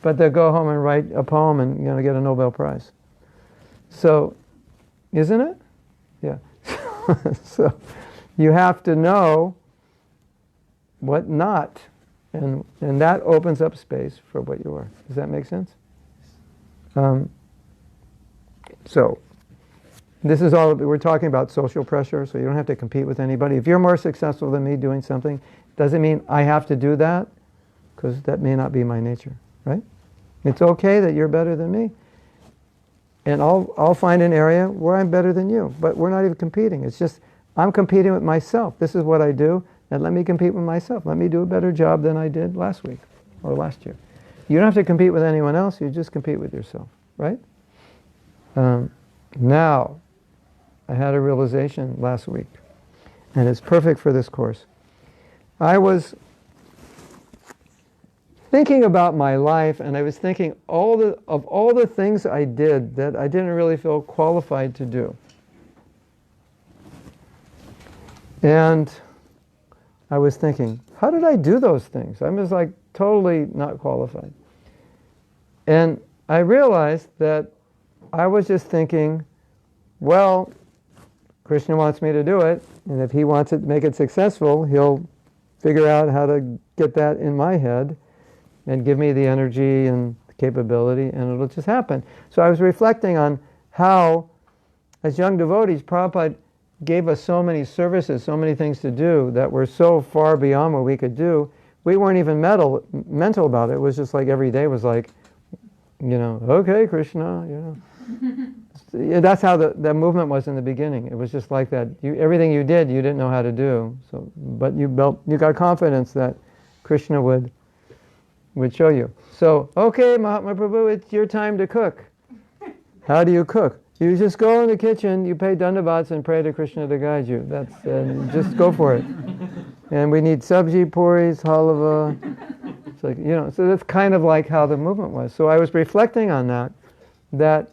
But they'll go home and write a poem and get a Nobel Prize. So, isn't it? Yeah. So, you have to know what not, and that opens up space for what you are. Does that make sense? So, this is all, we're talking about social pressure, so you don't have to compete with anybody. If you're more successful than me doing something, doesn't mean I have to do that, because that may not be my nature, right? It's okay that you're better than me. And I'll find an area where I'm better than you, but we're not even competing. It's just, I'm competing with myself. This is what I do, and let me compete with myself. Let me do a better job than I did last week, or last year. You don't have to compete with anyone else, you just compete with yourself, right? Now, I had a realization last week, and it's perfect for this course. I was thinking about my life, and I was thinking of all the things I did that I didn't really feel qualified to do. And I was thinking, how did I do those things? I was like totally not qualified. And I realized that I was just thinking, well, Krishna wants me to do it, and if he wants to make it successful, he'll figure out how to get that in my head and give me the energy and capability, and it'll just happen. So I was reflecting on how, as young devotees, Prabhupada gave us so many services, so many things to do that were so far beyond what we could do. We weren't even mental about it. It was just like every day was like, okay, Krishna, That's how the movement was in the beginning. It was just like that. Everything you did, you didn't know how to do. So, but you got confidence that Krishna would show you. So, okay, Mahatma Prabhu, it's your time to cook. How do you cook? You just go in the kitchen, you pay dandavats and pray to Krishna to guide you. Just go for it. And we need sabji, puris, halava. It's like, so that's kind of like how the movement was. So I was reflecting on that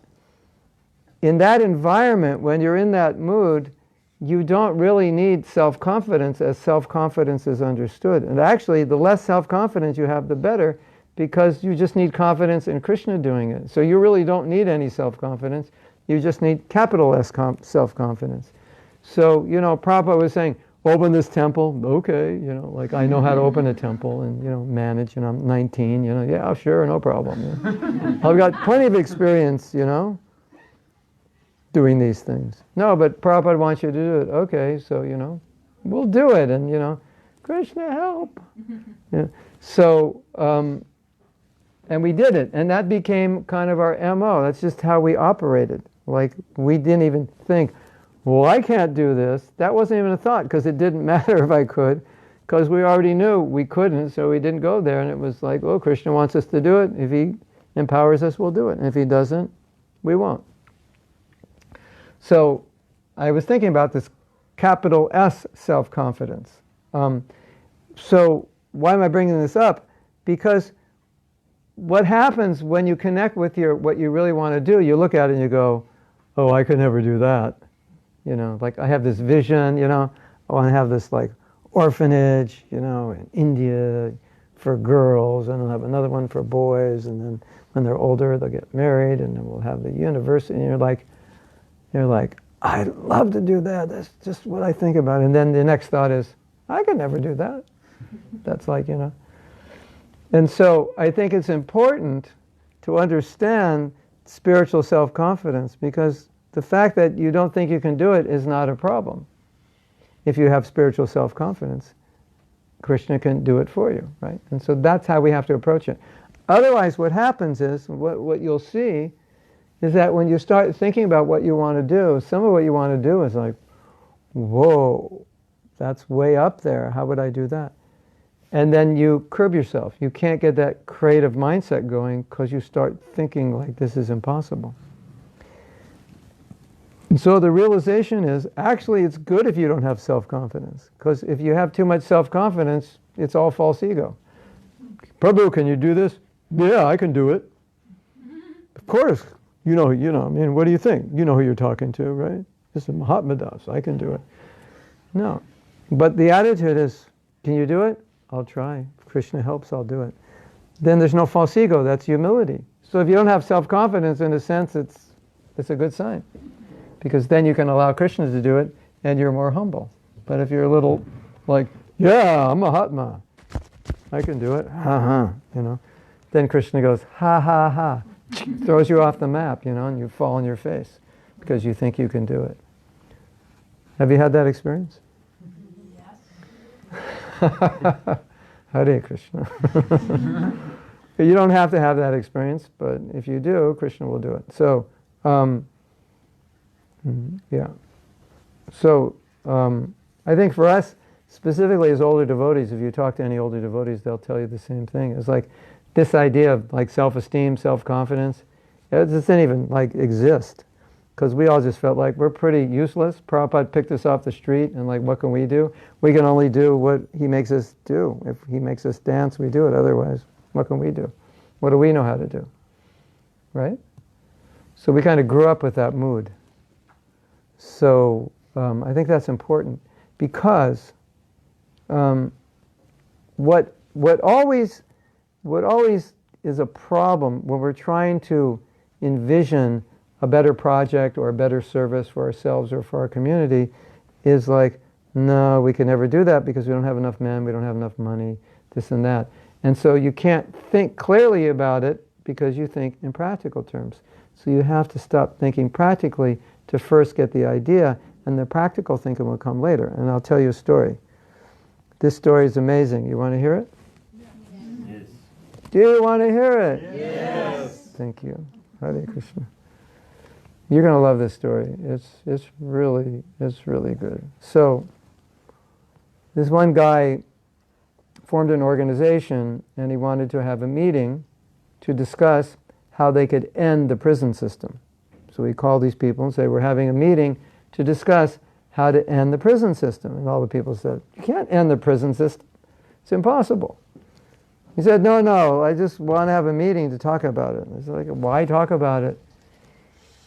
in that environment, when you're in that mood, you don't really need self-confidence as self-confidence is understood. And actually, the less self-confidence you have, the better, because you just need confidence in Krishna doing it. So you really don't need any self-confidence. You just need capital S self-confidence. So, Prabhupada was saying, open this temple. Okay, like I know how to open a temple and, manage, I'm 19, yeah, sure, no problem. I've got plenty of experience, doing these things. No, but Prabhupada wants you to do it. Okay, so, we'll do it. And, Krishna, help. So, and we did it. And that became kind of our MO. That's just how we operated. Like, we didn't even think, well, I can't do this. That wasn't even a thought, because it didn't matter if I could, because we already knew we couldn't, so we didn't go there. And it was like, oh, Krishna wants us to do it. If he empowers us, we'll do it. And if he doesn't, we won't. So I was thinking about this capital S self-confidence. So why am I bringing this up? Because what happens when you connect with what you really want to do, you look at it and you go, oh, I could never do that. Like I have this vision, I want to have this like orphanage, in India for girls, and I'll have another one for boys, and then when they're older, they'll get married, and then we'll have the university, and you're like, I'd love to do that. That's just what I think about. And then the next thought is, I could never do that. That's like, And so I think it's important to understand spiritual self-confidence, because the fact that you don't think you can do it is not a problem. If you have spiritual self-confidence, Krishna can do it for you, right? And so that's how we have to approach it. Otherwise, what happens is, what you'll see is that when you start thinking about what you want to do, some of what you want to do is like, whoa, that's way up there. How would I do that? And then you curb yourself. You can't get that creative mindset going because you start thinking like this is impossible. And so the realization is, actually it's good if you don't have self-confidence, because if you have too much self-confidence, it's all false ego. Prabhu, can you do this? Yeah, I can do it. Of course. I mean, what do you think? You know who you're talking to, right? This is Mahatma Das, I can do it. No. But the attitude is, can you do it? I'll try. If Krishna helps, I'll do it. Then there's no false ego, that's humility. So if you don't have self-confidence, in a sense, it's a good sign. Because then you can allow Krishna to do it, and you're more humble. But if you're a little like, yeah, I'm Mahatma, I can do it, then Krishna goes, ha, ha, ha. Throws you off the map, and you fall on your face because you think you can do it. Have you had that experience? Yes. Hare Krishna. You don't have to have that experience, but if you do, Krishna will do it. So, yeah. So, I think for us, specifically as older devotees, if you talk to any older devotees, they'll tell you the same thing. It's like, this idea of like self-esteem, self-confidence, it doesn't even like exist, because we all just felt like we're pretty useless. Prabhupada picked us off the street, and like, what can we do? We can only do what he makes us do. If he makes us dance, we do it. Otherwise, what can we do? What do we know how to do? Right? So we kind of grew up with that mood. So I think that's important, because what always is a problem when we're trying to envision a better project or a better service for ourselves or for our community is like, no, we can never do that because we don't have enough men, we don't have enough money, this and that. And so you can't think clearly about it because you think in practical terms. So you have to stop thinking practically to first get the idea, and the practical thinking will come later. And I'll tell you a story. This story is amazing. You want to hear it? Yes. Do you want to hear it? Yes. Thank you. Hare Krishna. You're going to love this story. It's really good. So, this one guy formed an organization, and he wanted to have a meeting to discuss how they could end the prison system. So he called these people and said, we're having a meeting to discuss how to end the prison system. And all the people said, you can't end the prison system. It's impossible. He said, no, I just want to have a meeting to talk about it. And it's like, why talk about it?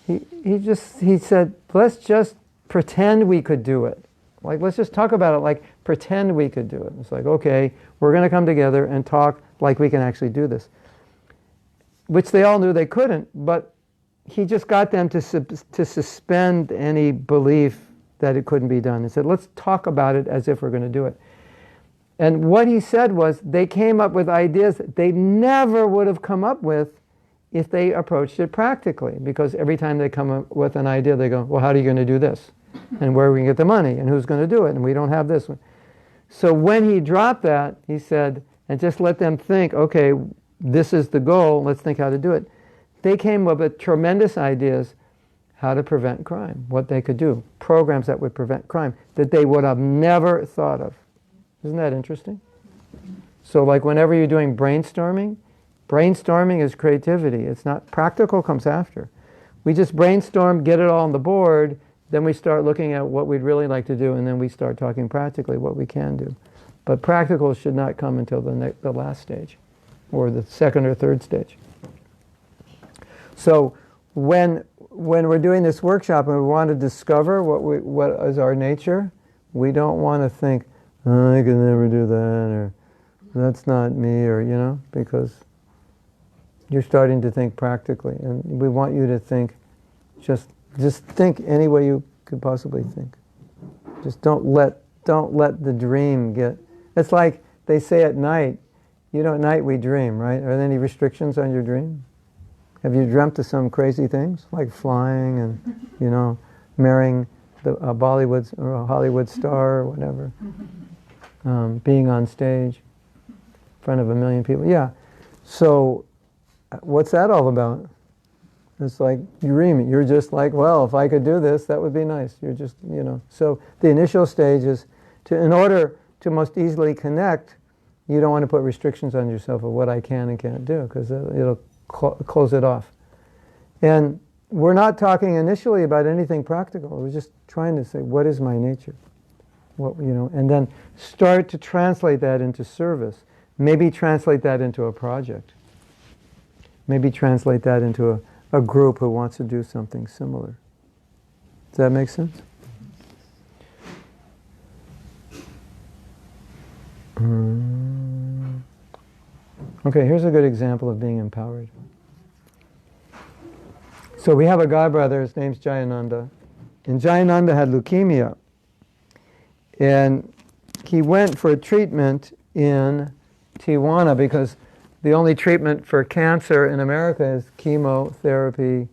He said, let's just pretend we could do it. Like, let's just talk about it, like pretend we could do it. It's like, okay, we're going to come together and talk like we can actually do this. Which they all knew they couldn't, but he just got them to suspend any belief that it couldn't be done. He said, let's talk about it as if we're going to do it. And what he said was, they came up with ideas that they never would have come up with if they approached it practically. Because every time they come up with an idea, they go, well, how are you going to do this? And where are we going to get the money? And who's going to do it? And we don't have this one. So when he dropped that, he said, and just let them think, okay, this is the goal, let's think how to do it. They came up with tremendous ideas how to prevent crime, what they could do, programs that would prevent crime that they would have never thought of. Isn't that interesting? So like whenever you're doing brainstorming is creativity. It's not, practical comes after. We just brainstorm, get it all on the board, then we start looking at what we'd really like to do, and then we start talking practically what we can do. But practical should not come until the last stage, or the second or third stage. So when we're doing this workshop and we want to discover what is our nature, we don't want to think, oh, I can never do that, or that's not me, or, because you're starting to think practically. And we want you to think, just think any way you could possibly think. Just don't let the dream get, it's like they say at night, at night we dream, right? Are there any restrictions on your dream? Have you dreamt of some crazy things, like flying and, marrying a Bollywood or a Hollywood star or whatever? Being on stage in front of 1 million people. Yeah. So what's that all about? It's like dreaming. You're just like, well, if I could do this, that would be nice. You're just, So the initial stage is in order to most easily connect, you don't want to put restrictions on yourself of what I can and can't do, because it'll close it off. And we're not talking initially about anything practical. We're just trying to say, what is my nature? And then start to translate that into service. Maybe translate that into a project. Maybe translate that into a group who wants to do something similar. Does that make sense? Okay, here's a good example of being empowered. So we have a godbrother, his name's Jayananda. And Jayananda had leukemia. And he went for a treatment in Tijuana because the only treatment for cancer in America is chemotherapy,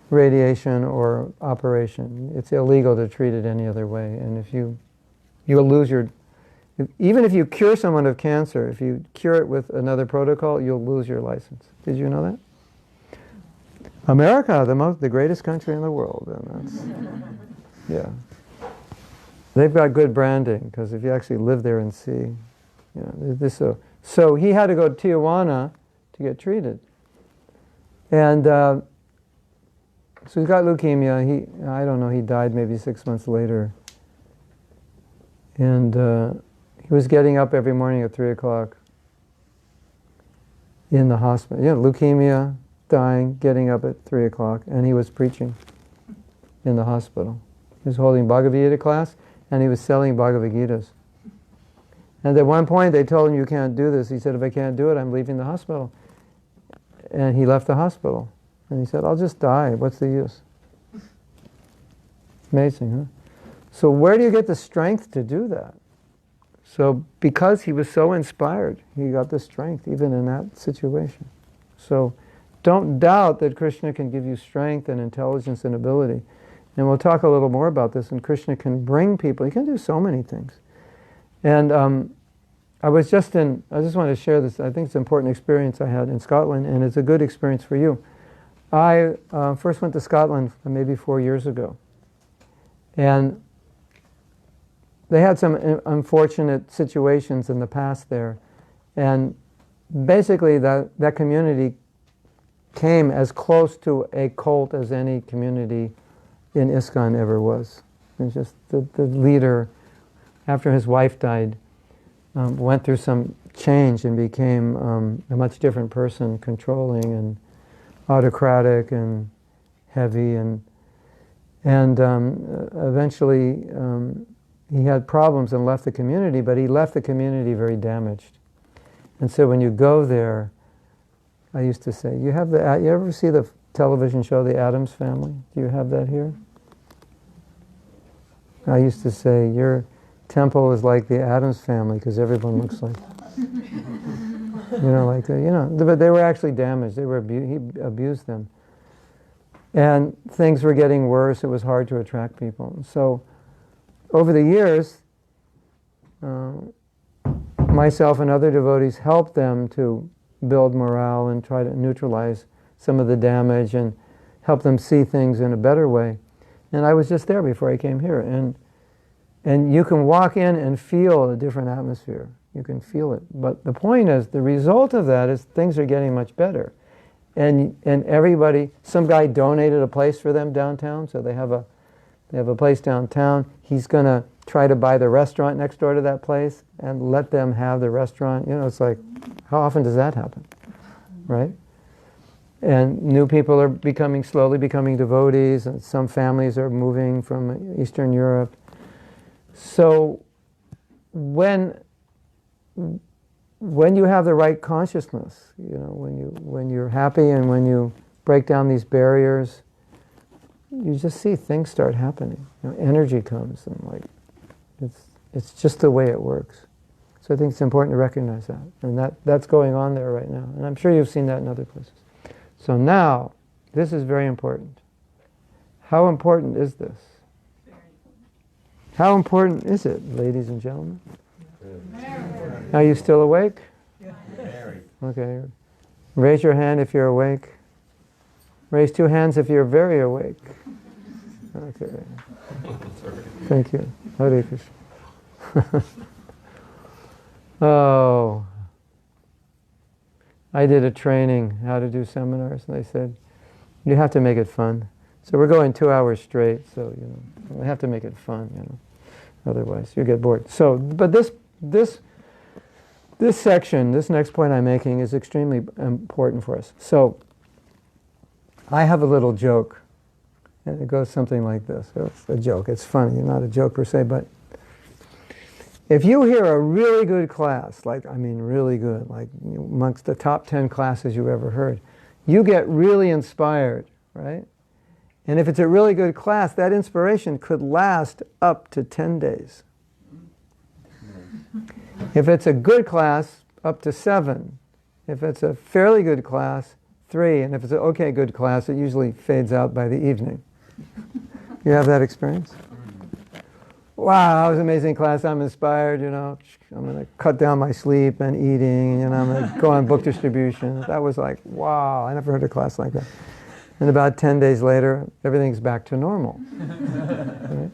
radiation, or operation. It's illegal to treat it any other way. And if you'll lose even if you cure someone of cancer, if you cure it with another protocol, you'll lose your license. Did you know that? America, the greatest country in the world, and that's, yeah. They've got good branding, because if you actually live there and see, so he had to go to Tijuana to get treated. And so he's got leukemia. He died maybe 6 months later. And he was getting up every morning at 3 o'clock in the hospital. Leukemia, dying, getting up at 3 o'clock, and he was preaching in the hospital. He was holding Bhagavad Gita class, and he was selling Bhagavad Gitas. And at one point they told him, you can't do this. He said, if I can't do it, I'm leaving the hospital. And he left the hospital. And he said, I'll just die. What's the use? Amazing, huh? So where do you get the strength to do that? So because he was so inspired, he got the strength even in that situation. So don't doubt that Krishna can give you strength and intelligence and ability. And we'll talk a little more about this. And Krishna can bring people. He can do so many things. And I just want to share this. I think it's an important experience I had in Scotland, and it's a good experience for you. I first went to Scotland maybe 4 years ago. And they had some unfortunate situations in the past there. And basically that community came as close to a cult as any community in ISKCON ever was. And just the leader, after his wife died, went through some change and became a much different person, controlling and autocratic and heavy, and eventually he had problems and left the community, but he left the community very damaged. And so when you go there, I used to say, you ever see the television show The Addams Family? Do you have that here? I used to say, your temple is like the Addams Family because everyone looks like, but they were actually damaged. He abused them. And things were getting worse. It was hard to attract people. So over the years, myself and other devotees helped them to build morale and try to neutralize some of the damage and help them see things in a better way. And I was just there before I came here. And you can walk in and feel a different atmosphere. You can feel it. But the point is, the result of that is things are getting much better. And everybody, some guy donated a place for them downtown, so they have a place downtown. He's going to try to buy the restaurant next door to that place and let them have the restaurant. It's like, how often does that happen, right? And new people are slowly becoming devotees, and some families are moving from Eastern Europe. So when you have the right consciousness, when you're happy and when you break down these barriers, you just see things start happening. Energy comes, and it's just the way it works. So I think it's important to recognize that, and that's going on there right now. And I'm sure you've seen that in other places. So now, this is very important. How important is this? How important is it, ladies and gentlemen? Very. Are you still awake? Very. Okay. Raise your hand if you're awake. Raise 2 hands if you're very awake. Okay. Thank you. Hare Krishna. Oh. I did a training, how to do seminars, and they said, you have to make it fun. So we're going 2 hours straight, so, we have to make it fun, Otherwise, you get bored. So, but this section, this next point I'm making is extremely important for us. So, I have a little joke, and it goes something like this. It's a joke. It's funny, not a joke per se, but if you hear a really good class, really good, amongst the top 10 classes you've ever heard, you get really inspired, right? And if it's a really good class, that inspiration could last up to 10 days. If it's a good class, up to 7. If it's a fairly good class, 3. And if it's an okay good class, it usually fades out by the evening. You have that experience? Wow, that was an amazing class. I'm inspired, I'm going to cut down my sleep and eating, I'm going to go on book distribution. That was like, wow, I never heard a class like that. And about 10 days later, everything's back to normal. Right?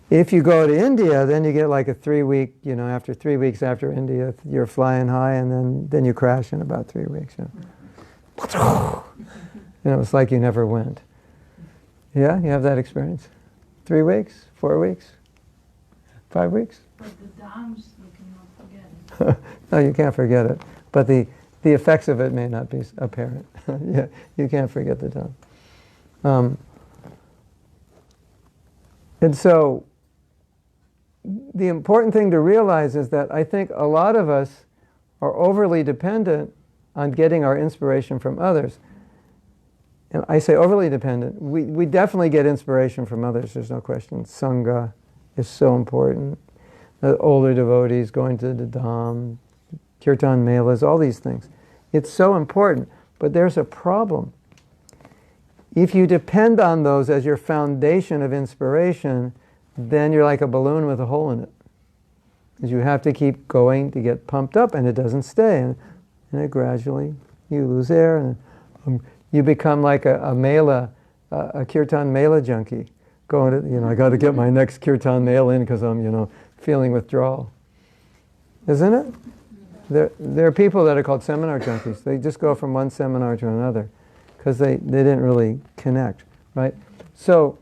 If you go to India, then you get like a 3-week, after 3 weeks after India, you're flying high, and then you crash in about 3 weeks. It's like you never went. Yeah, you have that experience? 3 weeks? 4 weeks? 5 weeks? But the dams, you cannot forget it. No, you can't forget it. But the effects of it may not be apparent. Yeah, you can't forget the time. And so, the important thing to realize is that I think a lot of us are overly dependent on getting our inspiration from others. and I say overly dependent, we definitely get inspiration from others, there's no question. Sangha is so important. The older devotees going to the Dham, Kirtan Melas, all these things. It's so important, but there's a problem. If you depend on those as your foundation of inspiration, then you're like a balloon with a hole in it. Because you have to keep going to get pumped up, and it doesn't stay. And it gradually, you lose air, and you become like a Mela, a Kirtan Mela junkie. Going to, I got to get my next Kirtan Mela in because I'm, feeling withdrawal. Isn't it? There are people that are called seminar junkies. They just go from one seminar to another because they didn't really connect, right? So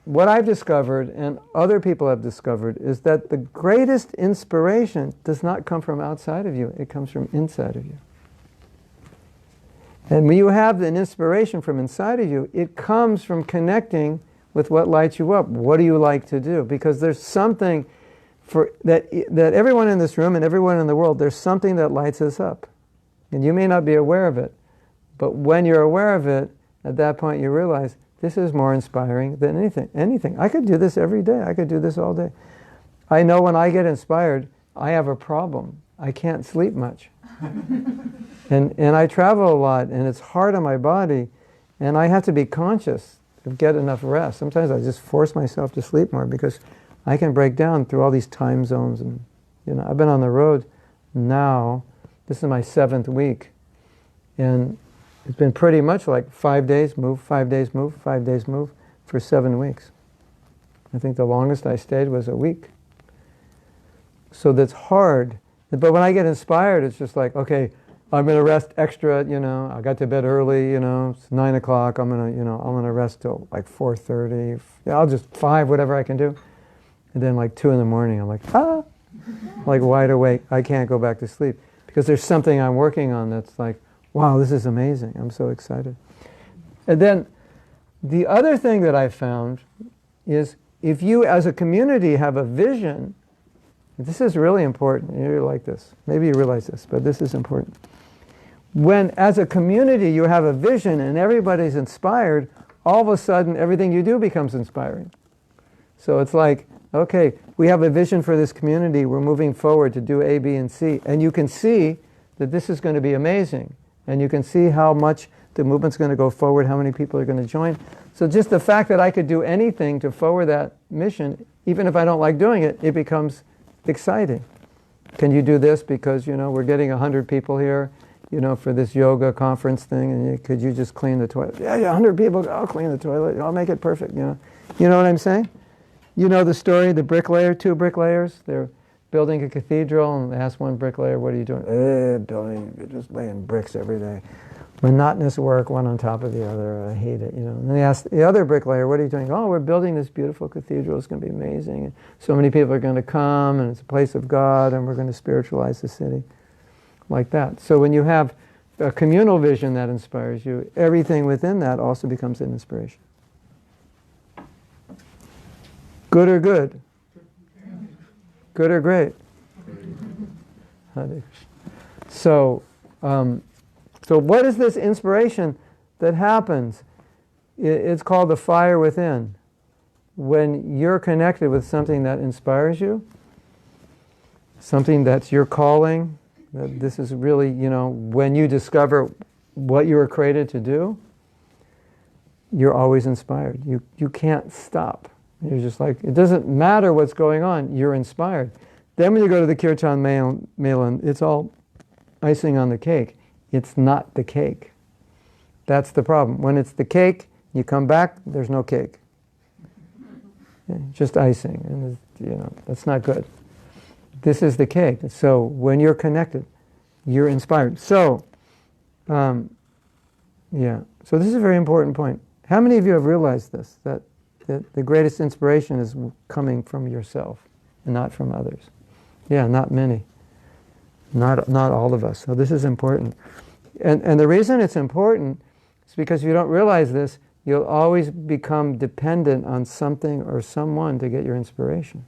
what I've discovered and other people have discovered is that the greatest inspiration does not come from outside of you, it comes from inside of you. And when you have an inspiration from inside of you, it comes from connecting with what lights you up. What do you like to do? Because there's something that everyone in this room and everyone in the world, there's something that lights us up. And you may not be aware of it, but when you're aware of it, at that point you realize, this is more inspiring than anything. I could do this every day. I could do this all day. I know when I get inspired, I have a problem. I can't sleep much. And I travel a lot, and it's hard on my body, and I have to be conscious to get enough rest. Sometimes I just force myself to sleep more because I can break down through all these time zones. And I've been on the road now. This is my 7th week, and it's been pretty much like 5 days move, 5 days move, 5 days move for 7 weeks. I think the longest I stayed was a week. So that's hard. But when I get inspired, it's just like, okay, I'm going to rest extra, I got to bed early, it's 9 o'clock, I'm going to rest till like 4:30. I'll just 5, whatever I can do. And then like 2 in the morning, I'm like, like wide awake. I can't go back to sleep because there's something I'm working on that's like, wow, this is amazing. I'm so excited. And then the other thing that I found is if you as a community have a vision, this is really important. You like this. Maybe you realize this, but this is important. When as a community you have a vision and everybody's inspired, all of a sudden everything you do becomes inspiring. So it's like, okay, we have a vision for this community. We're moving forward to do A, B, and C. And you can see that this is going to be amazing. And you can see how much the movement's going to go forward, how many people are going to join. So just the fact that I could do anything to forward that mission, even if I don't like doing it, it becomes exciting. Can you do this because, we're getting 100 people here, for this yoga conference thing, and could you just clean the toilet? Yeah, 100 people, I'll clean the toilet, I'll make it perfect, You know what I'm saying? You know the story, the bricklayer, 2 bricklayers, they're building a cathedral, and they ask one bricklayer, what are you doing? Building, just laying bricks every day. Monotonous work, one on top of the other, I hate it, And they ask the other bricklayer, what are you doing? Oh, we're building this beautiful cathedral, it's going to be amazing. And so many people are going to come, and it's a place of God, and we're going to spiritualize the city. Like that. So when you have a communal vision that inspires you, everything within that also becomes an inspiration. Good or good? Good or great? So what is this inspiration that happens? It's called the fire within. When you're connected with something that inspires you, something that's your calling, that this is really, when you discover what you were created to do, you're always inspired. You can't stop. You're just like, it doesn't matter what's going on, you're inspired. Then when you go to the Kirtan Mela, it's all icing on the cake. It's not the cake. That's the problem. When it's the cake, you come back, there's no cake. Just icing, and that's not good. This is the cake. So when you're connected, you're inspired. So, So this is a very important point. How many of you have realized this? That the greatest inspiration is coming from yourself and not from others. Yeah, not many. Not all of us. So this is important. And the reason it's important is because if you don't realize this, you'll always become dependent on something or someone to get your inspiration.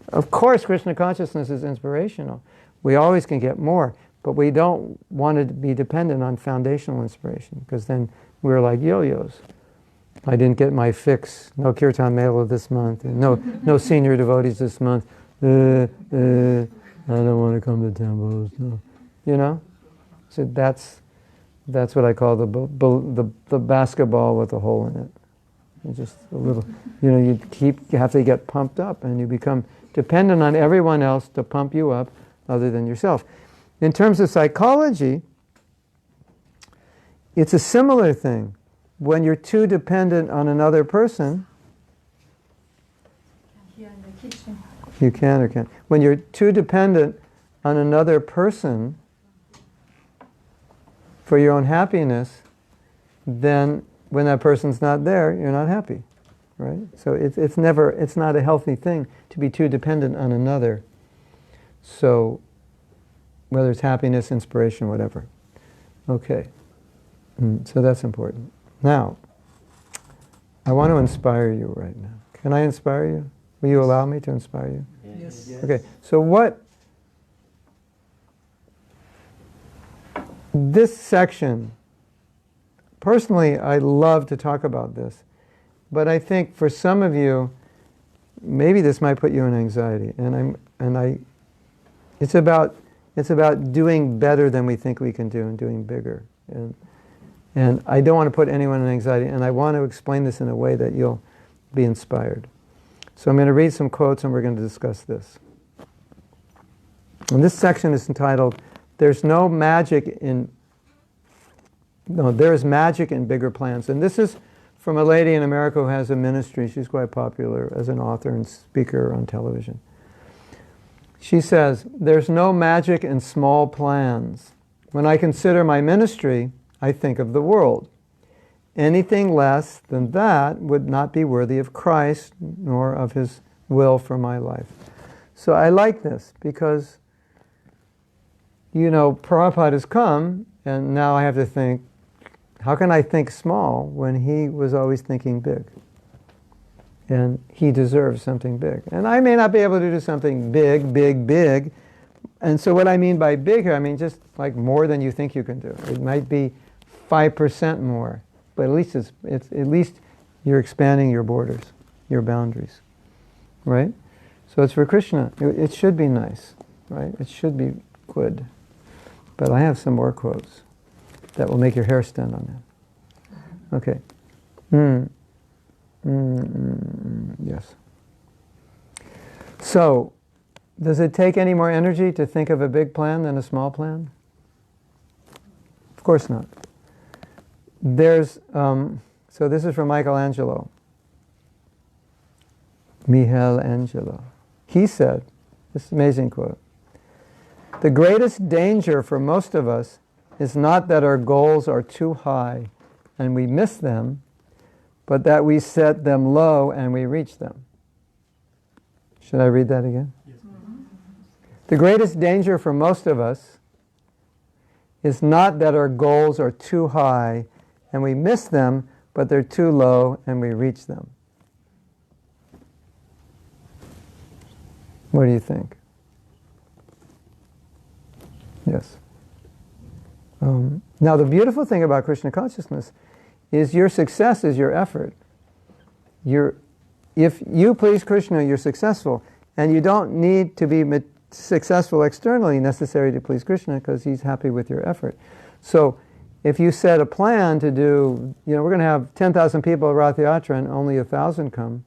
Of course, Krishna consciousness is inspirational. We always can get more. But we don't want to be dependent on foundational inspiration, because then we're like yo-yos. I didn't get my fix. No kirtan mela this month. No senior devotees this month. I don't want to come to temples. No. You know? So that's what I call the basketball with a hole in it. And just a little, you have to get pumped up, and you become dependent on everyone else to pump you up other than yourself. In terms of psychology, it's a similar thing. When you're too dependent on another person, Here in the kitchen. you can or can't. When you're too dependent on another person for your own happiness, then when that person's not there, you're not happy, right? So it's not a healthy thing to be too dependent on another. So whether it's happiness, inspiration, whatever. Okay, so that's important. Now, I want to inspire you right now. Can I inspire you? Will you allow me to inspire you? Yes. Okay, so this section, personally, I love to talk about this, but I think for some of you, maybe this might put you in anxiety, it's about doing better than we think we can do and doing bigger. And I don't want to put anyone in anxiety, and I want to explain this in a way that you'll be inspired. So I'm going to read some quotes and we're going to discuss this. And this section is entitled, there is magic in bigger plans. And this is from a lady in America who has a ministry. She's quite popular as an author and speaker on television. She says, there's no magic in small plans. When I consider my ministry, I think of the world. Anything less than that would not be worthy of Christ nor of His will for my life. So I like this because, Prabhupada has come, and now I have to think, how can I think small when he was always thinking big? And he deserves something big. And I may not be able to do something big, big, big. And so what I mean by big here, I mean just like more than you think you can do. It might be 5% more, but at least you're expanding your borders, your boundaries, right? So it's for Krishna. It should be nice, right? It should be good. But I have some more quotes that will make your hair stand on end. Okay. Yes. So, does it take any more energy to think of a big plan than a small plan? Of course not. So this is from Michelangelo. He said, this amazing quote, the greatest danger for most of us is not that our goals are too high and we miss them, but that we set them low and we reach them. Should I read that again? Yes. The greatest danger for most of us is not that our goals are too high and we miss them, but they're too low and we reach them. What do you think? Yes. Now the beautiful thing about Krishna consciousness is your success is your effort. If you please Krishna, you're successful. And you don't need to be successful externally necessary to please Krishna because He's happy with your effort. So if you set a plan to do, we're going to have 10,000 people at Rath Yatra and only 1,000 come,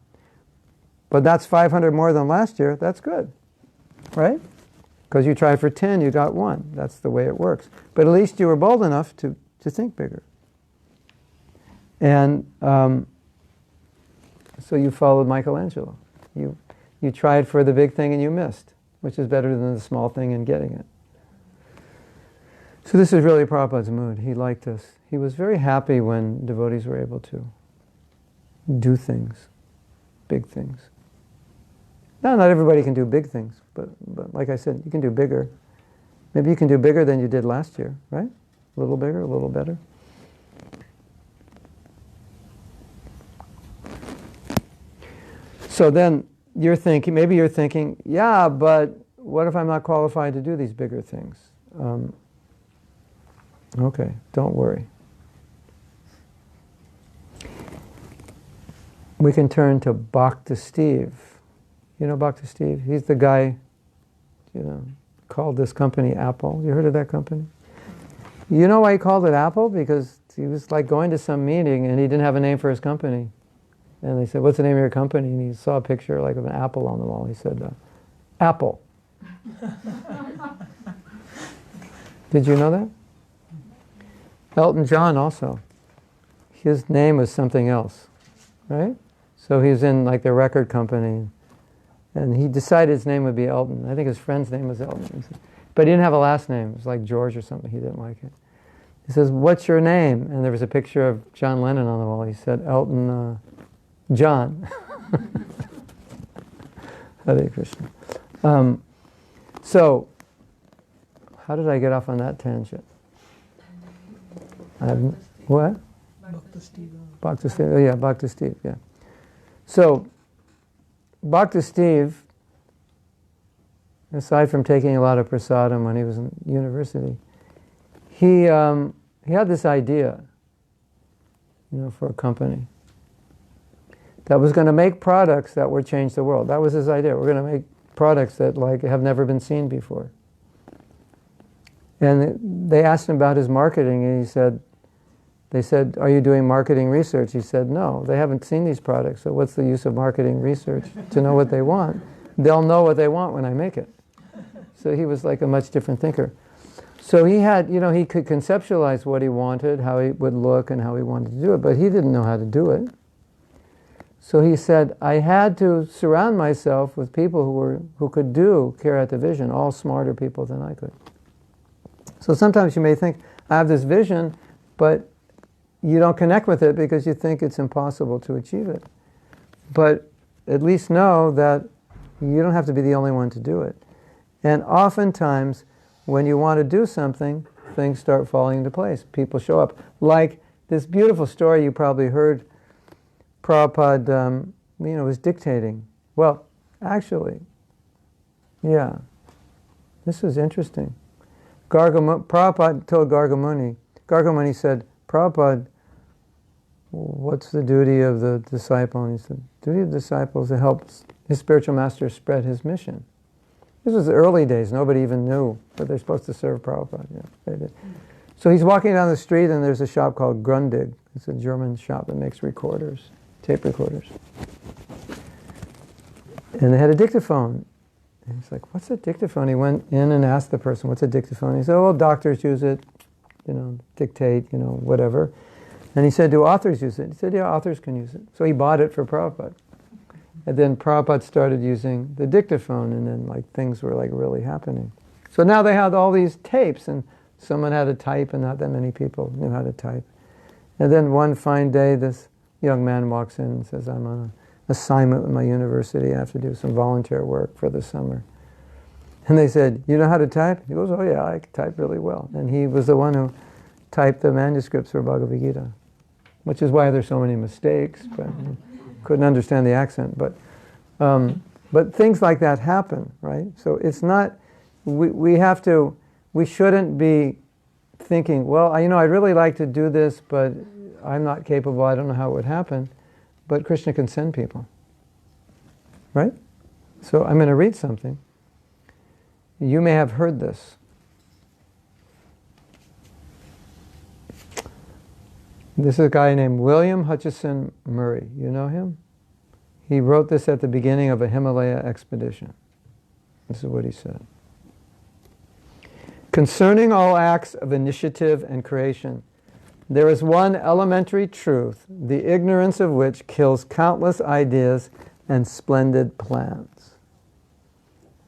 but that's 500 more than last year, that's good, right? Because you tried for 10, you got 1. That's the way it works. But at least you were bold enough to think bigger. And so you followed Michelangelo. You tried for the big thing and you missed, which is better than the small thing and getting it. So this is really Prabhupada's mood. He liked us. He was very happy when devotees were able to do things, big things. Now, not everybody can do big things, but like I said, you can do bigger. Maybe you can do bigger than you did last year, right? A little bigger, a little better. So then maybe you're thinking, yeah, but what if I'm not qualified to do these bigger things? Okay, don't worry. We can turn to Bhakti Steve. You know Bhakti Steve? He's the guy, called this company Apple. You heard of that company? You know why he called it Apple? Because he was like going to some meeting and he didn't have a name for his company. And they said, what's the name of your company? And he saw a picture like of an apple on the wall. He said, Apple. Did you know that? Elton John also. His name was something else, right? So he was in like the record company, and he decided his name would be Elton. I think his friend's name was Elton. But he didn't have a last name. It was like George or something. He didn't like it. He says, what's your name? And there was a picture of John Lennon on the wall. He said, Elton John. Hare Krishna. So, how did I get off on that tangent? What? Bhakti Steve. Bhakti Steve. Oh, yeah, Bhakti Steve, yeah. So, Bhakti Steve, aside from taking a lot of prasadam when he was in university, he had this idea, for a company that was going to make products that would change the world. That was his idea. We're going to make products that have never been seen before. And they asked him about his marketing, and they said, are you doing marketing research? He said, no, they haven't seen these products, so what's the use of marketing research to know what they want? They'll know what they want when I make it. So he was like a much different thinker. So he had, he could conceptualize what he wanted, how he would look, and how he wanted to do it, but he didn't know how to do it. So he said, I had to surround myself with people who could do Kirata vision, all smarter people than I could. So sometimes you may think, I have this vision, but you don't connect with it because you think it's impossible to achieve it. But at least know that you don't have to be the only one to do it. And oftentimes, when you want to do something, things start falling into place. People show up. Like this beautiful story you probably heard, Prabhupada, was dictating. Well, actually, yeah, this was interesting. Prabhupada told Gargamuni said, Prabhupada, what's the duty of the disciple? And he said, duty of the disciple is to help his spiritual master spread his mission. This was the early days. Nobody even knew that they're supposed to serve Prabhupada. Yeah, they did. So he's walking down the street and there's a shop called Grundig. It's a German shop that makes recorders, tape recorders. And they had a dictaphone. And he's like, what's a dictaphone? He went in and asked the person, what's a dictaphone? He said, well, doctors use it, dictate, whatever. And he said, do authors use it? He said, yeah, authors can use it. So he bought it for Prabhupada. And then Prabhupada started using the dictaphone, and then things were really happening. So now they had all these tapes, and someone had to type, and not that many people knew how to type. And then one fine day, this young man walks in and says, I'm on an assignment with my university. I have to do some volunteer work for the summer. And they said, you know how to type? He goes, oh yeah, I can type really well. And he was the one who typed the manuscripts for Bhagavad Gita, which is why there's so many mistakes, but couldn't understand the accent. But things like that happen, right? So it's not, we shouldn't be thinking, well, I'd really like to do this, but I'm not capable, I don't know how it would happen. But Krishna can send people, right? So I'm going to read something. You may have heard this. This is a guy named William Hutchison Murray. You know him? He wrote this at the beginning of a Himalaya expedition. This is what he said. Concerning all acts of initiative and creation, there is one elementary truth, the ignorance of which kills countless ideas and splendid plans.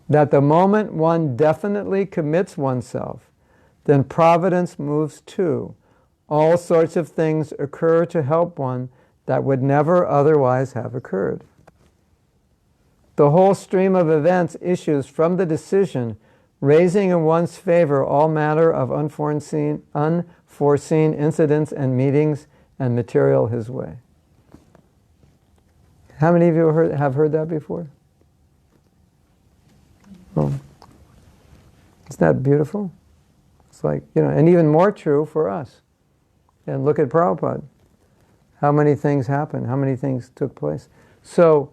That the moment one definitely commits oneself, then providence moves too. All sorts of things occur to help one that would never otherwise have occurred. The whole stream of events issues from the decision, raising in one's favor all manner of unforeseen incidents and meetings and material his way. How many of you have heard that before? Oh. Isn't that beautiful? It's like, and even more true for us. And look at Prabhupada. How many things happened? How many things took place? So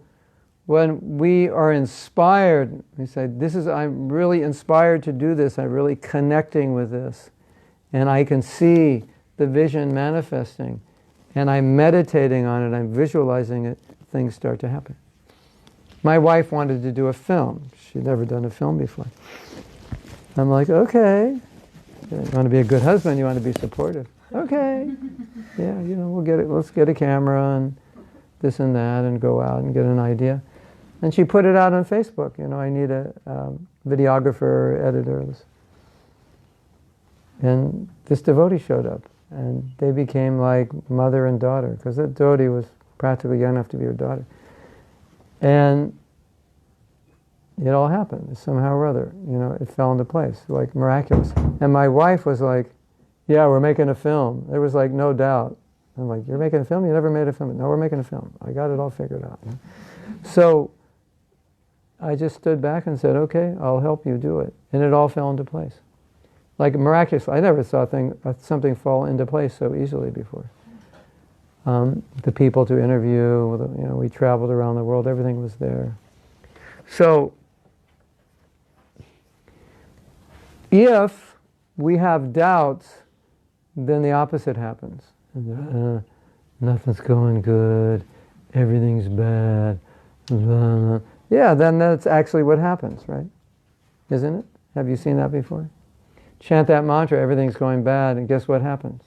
when we are inspired, we say, I'm really inspired to do this. I'm really connecting with this. And I can see the vision manifesting. And I'm meditating on it. I'm visualizing it. Things start to happen. My wife wanted to do a film. She'd never done a film before. I'm like, okay. You want to be a good husband, you want to be supportive. Okay. Yeah, we'll get it. Let's get a camera and this and that and go out and get an idea. And she put it out on Facebook. I need a videographer, editor. And this devotee showed up. And they became like mother and daughter, because that devotee was practically young enough to be her daughter. And it all happened somehow or other. It fell into place, like miraculous. And my wife was like, yeah, we're making a film. There was like no doubt. I'm like, you're making a film? You never made a film? No, we're making a film. I got it all figured out. So I just stood back and said, okay, I'll help you do it. And it all fell into place. Like miraculously. I never saw something fall into place so easily before. The people to interview, we traveled around the world, everything was there. So, if we have doubts, then the opposite happens. Nothing's going good, everything's bad. Yeah, then that's actually what happens, right? Isn't it? Have you seen that before? Chant that mantra, everything's going bad, and guess what happens?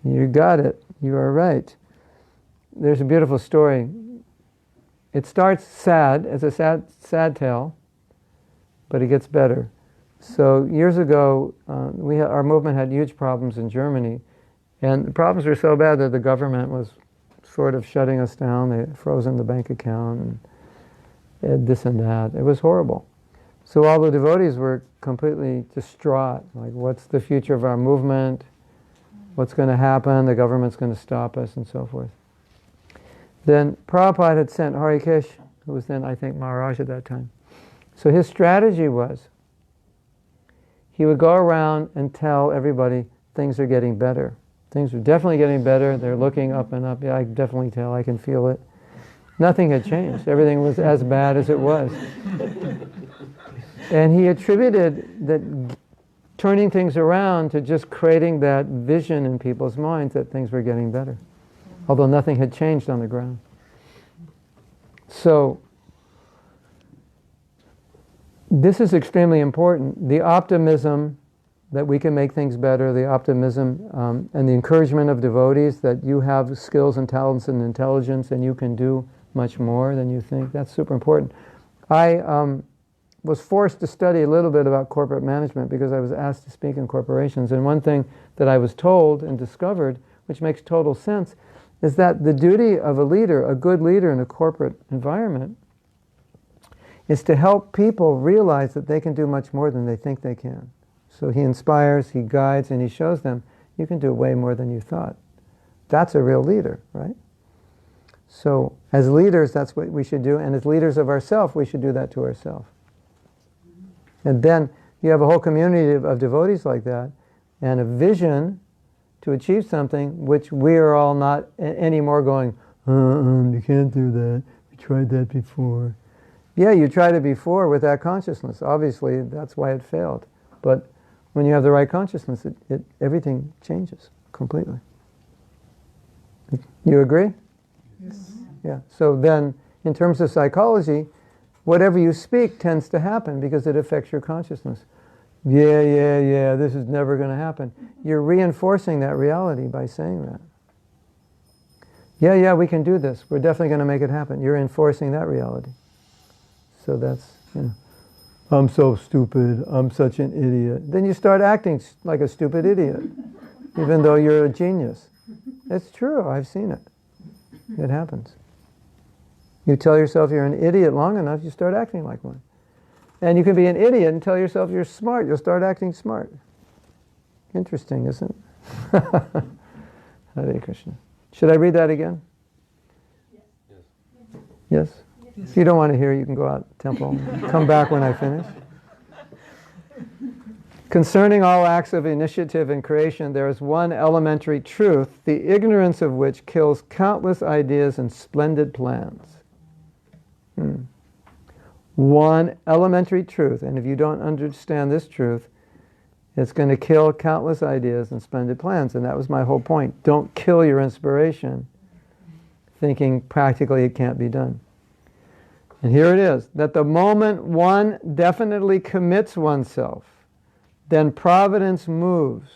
You got it. You are right. There's a beautiful story. It starts sad. It's a sad tale, but it gets better. So years ago, our movement had huge problems in Germany, and the problems were so bad that the government was sort of shutting us down. They had frozen the bank account and this and that. It was horrible. So all the devotees were completely distraught. Like, what's the future of our movement? What's going to happen? The government's going to stop us and so forth. Then Prabhupada had sent Harikesh, who was then, I think, Maharaj at that time. So his strategy was, he would go around and tell everybody things are getting better. Things are definitely getting better. They're looking up and up. Yeah, I can definitely tell. I can feel it. Nothing had changed. Everything was as bad as it was. And he attributed that turning things around to just creating that vision in people's minds that things were getting better, although nothing had changed on the ground. So this is extremely important. The optimism that we can make things better, the optimism and the encouragement of devotees that you have skills and talents and intelligence and you can do much more than you think, that's super important. I was forced to study a little bit about corporate management because I was asked to speak in corporations. And one thing that I was told and discovered, which makes total sense, is that the duty of a leader, a good leader in a corporate environment, is to help people realize that they can do much more than they think they can. So he inspires, he guides, and he shows them, you can do way more than you thought. That's a real leader, right? So as leaders, that's what we should do. And as leaders of ourselves, we should do that to ourselves. And then you have a whole community of devotees like that, and a vision to achieve something which we are all not anymore going, you can't do that, we tried that before. Yeah, you tried it before with that consciousness. Obviously, that's why it failed. But when you have the right consciousness, everything changes completely. You agree? Yes. Yeah. So then, in terms of psychology, whatever you speak tends to happen because it affects your consciousness. Yeah, this is never going to happen. You're reinforcing that reality by saying that. Yeah, we can do this. We're definitely going to make it happen. You're enforcing that reality. So that's, I'm so stupid, I'm such an idiot. Then you start acting like a stupid idiot, even though you're a genius. It's true, I've seen it. It happens. You tell yourself you're an idiot long enough, you start acting like one. And you can be an idiot and tell yourself you're smart, you'll start acting smart. Interesting, isn't it? Hare Krishna. Should I read that again? Yes? If you don't want to hear it, you can go out to the temple and come back when I finish. Concerning all acts of initiative and creation, there is one elementary truth, the ignorance of which kills countless ideas and splendid plans. One elementary truth, and if you don't understand this truth, it's going to kill countless ideas and splendid plans. And that was my whole point. Don't kill your inspiration, thinking practically it can't be done. And here it is, that the moment one definitely commits oneself, then Providence moves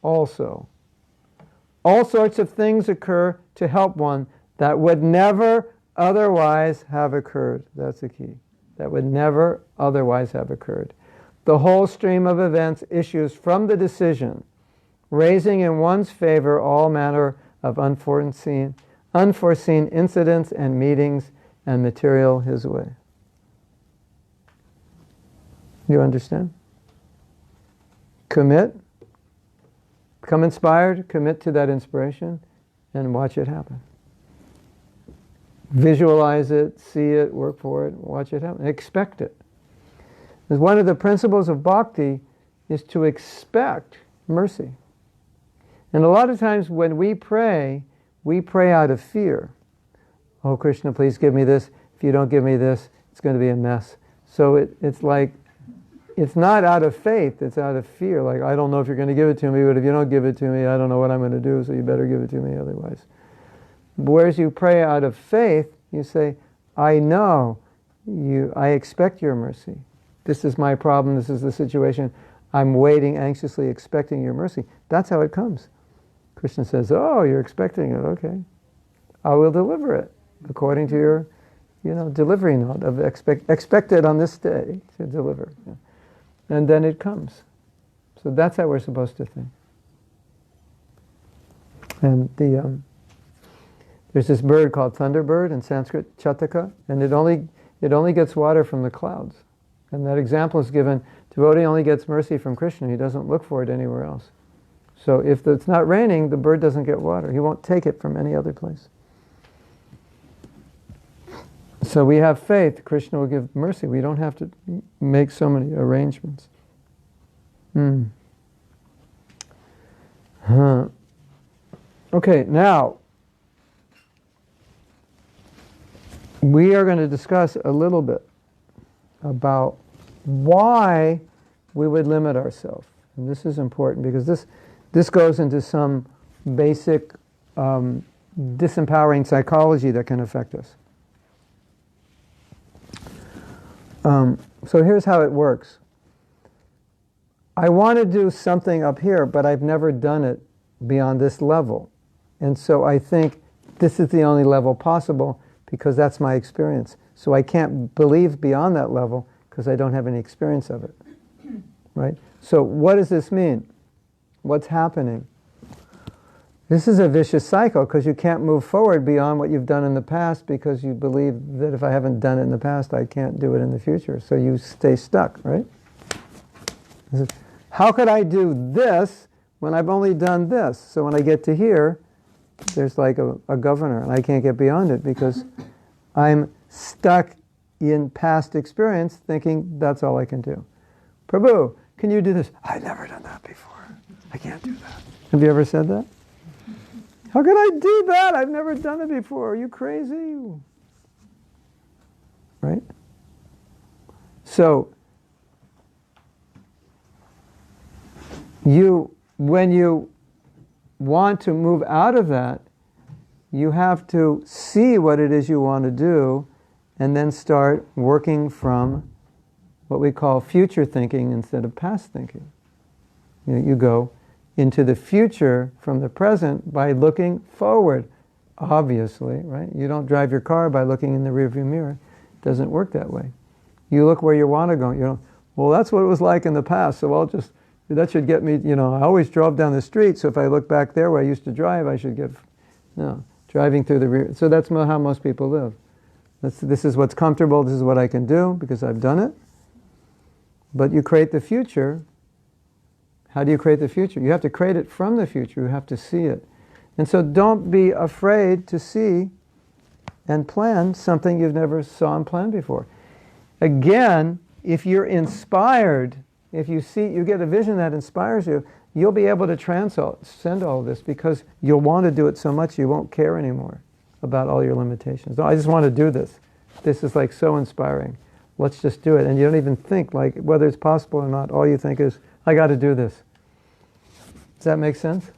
also. All sorts of things occur to help one that would never otherwise have occurred. That's the key. That would never otherwise have occurred. The whole stream of events issues from the decision, raising in one's favor all manner of unforeseen incidents and meetings and material his way. You understand? Commit, become inspired, commit to that inspiration, and watch it happen. Visualize it, see it, work for it, watch it happen. Expect it. Because one of the principles of bhakti is to expect mercy. And a lot of times when we pray out of fear. Oh, Krishna, please give me this. If you don't give me this, it's going to be a mess. So it's like, it's not out of faith, it's out of fear. Like, I don't know if you're going to give it to me, but if you don't give it to me, I don't know what I'm going to do, so you better give it to me otherwise. Whereas you pray out of faith, you say, I know, I expect your mercy. This is my problem, this is the situation. I'm waiting, anxiously expecting your mercy. That's how it comes. Krishna says, oh, you're expecting it, okay. I will deliver it according to your, delivery note of expected on this day to deliver. Yeah. And then it comes. So that's how we're supposed to think. And there's this bird called thunderbird, in Sanskrit, chataka, and it only gets water from the clouds. And that example is given, devotee only gets mercy from Krishna, he doesn't look for it anywhere else. So if it's not raining, the bird doesn't get water. He won't take it from any other place. So we have faith, Krishna will give mercy. We don't have to make so many arrangements. Okay, now we are going to discuss a little bit about why we would limit ourselves. And this is important because this goes into some basic disempowering psychology that can affect us. So here's how it works. I want to do something up here, but I've never done it beyond this level. And so I think this is the only level possible because that's my experience. So I can't believe beyond that level because I don't have any experience of it. Right? So what does this mean? What's happening? This is a vicious cycle because you can't move forward beyond what you've done in the past because you believe that if I haven't done it in the past, I can't do it in the future. So you stay stuck, right? How could I do this when I've only done this? So when I get to here, there's like a governor and I can't get beyond it because I'm stuck in past experience thinking that's all I can do. Prabhu, can you do this? I've never done that before. I can't do that. Have you ever said that? How could I do that? I've never done it before. Are you crazy? Right? So, when you want to move out of that, you have to see what it is you want to do and then start working from what we call future thinking instead of past thinking. You go into the future from the present by looking forward, obviously, right? You don't drive your car by looking in the rearview mirror. It doesn't work that way. You look where you want to go. Well, that's what it was like in the past, so that should get me, I always drove down the street, so if I look back there where I used to drive, I should get, driving through the rear. So that's how most people live. This is what's comfortable, this is what I can do because I've done it. But you create the future. How do you create the future? You have to create it from the future. You have to see it. And so don't be afraid to see and plan something you've never saw and planned before. Again, if you're inspired, if you see, you get a vision that inspires you, you'll be able to transcend all of this because you'll want to do it so much you won't care anymore about all your limitations. No, I just want to do this. This is like so inspiring. Let's just do it. And you don't even think like whether it's possible or not. All you think is, I got to do this. Does that make sense?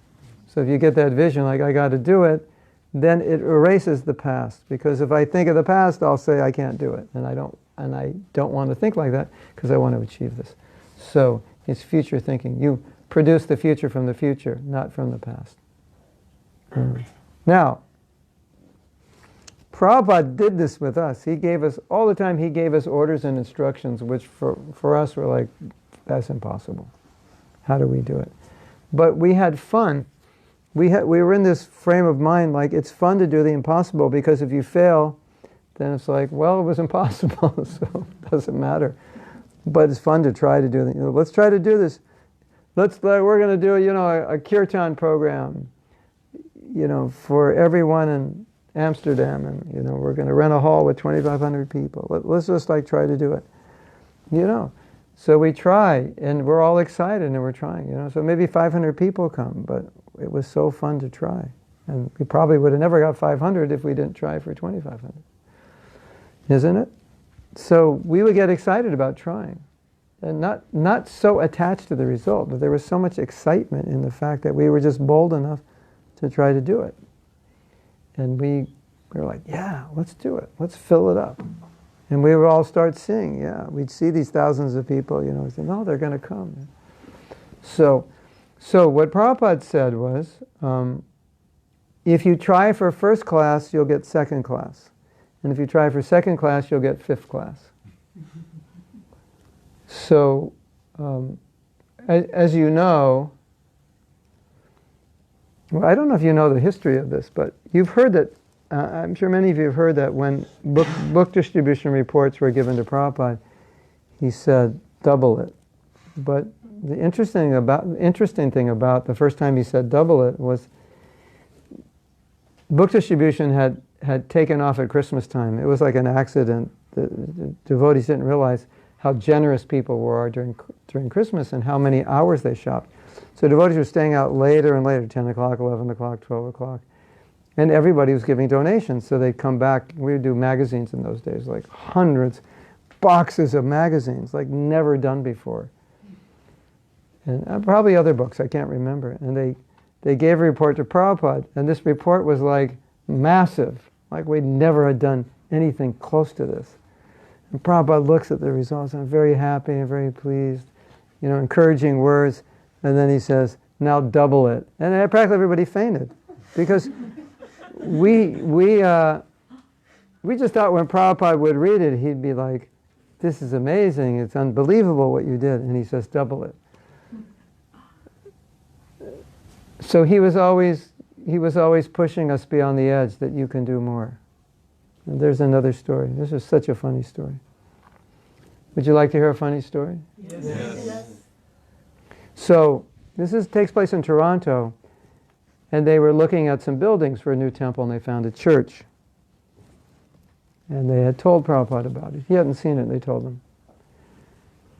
So if you get that vision, like I got to do it, then it erases the past. Because if I think of the past, I'll say I can't do it. And I don't want to think like that because I want to achieve this. So it's future thinking. You produce the future from the future, not from the past. Now, Prabhupada did this with us. He gave us, all the time he gave us orders and instructions, which for us were like, that's impossible. How do we do it? But we had fun. We were in this frame of mind, like it's fun to do the impossible because if you fail, then it's like, well, it was impossible, so it doesn't matter. But it's fun to try to do it. Let's try to do this. We're going to do, a kirtan program, for everyone in Amsterdam, and we're going to rent a hall with 2,500 people. Let's just try to do it, So we try, and we're all excited, and we're trying, So maybe 500 people come, but it was so fun to try, and we probably would have never got 500 if we didn't try for 2,500, isn't it? So we would get excited about trying, and not so attached to the result, but there was so much excitement in the fact that we were just bold enough to try to do it. And we were like, yeah, let's do it. Let's fill it up. And we would all start seeing, we'd see these thousands of people, we say, no, they're going to come. So what Prabhupada said was, if you try for first class, you'll get second class. And if you try for second class, you'll get fifth class. So, as you know, well, I don't know if you know the history of this, but you've heard that, I'm sure many of you have heard that when book distribution reports were given to Prabhupada, he said, double it. But the interesting thing about the first time he said double it was book distribution had taken off at Christmas time. It was like an accident. The devotees didn't realize how generous people were during Christmas and how many hours they shopped. So devotees were staying out later and later, 10 o'clock, 11 o'clock, 12 o'clock. And everybody was giving donations, so they'd come back. We would do magazines in those days, like hundreds, boxes of magazines, like never done before. And probably other books, I can't remember. And they gave a report to Prabhupada, and this report was like massive, like we never had done anything close to this. And Prabhupada looks at the results, and I'm very happy and very pleased, encouraging words, and then he says, now double it. And practically everybody fainted, because we just thought when Prabhupada would read it, he'd be like, this is amazing, it's unbelievable what you did, and he says, double it. So he was always pushing us beyond the edge that you can do more. And there's another story. This is such a funny story. Would you like to hear a funny story? Yes. So this takes place in Toronto, and they were looking at some buildings for a new temple, and they found a church. And they had told Prabhupada about it. He hadn't seen it, they told him.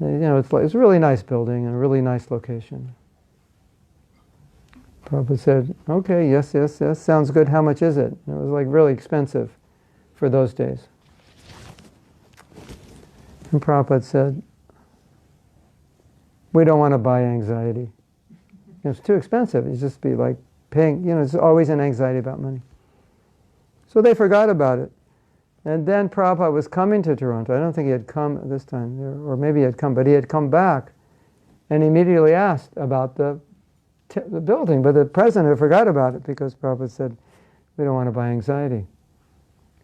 And, it's a really nice building and a really nice location. Prabhupada said, okay, yes, sounds good. How much is it? And it was like really expensive for those days. And Prabhupada said, we don't want to buy anxiety. It's too expensive. It's just be like paying, it's always an anxiety about money. So they forgot about it. And then Prabhupada was coming to Toronto. I don't think he had come this time, or maybe he had come, but he had come back and immediately asked about the building, but the president had forgot about it because Prabhupada said, we don't want to buy anxiety.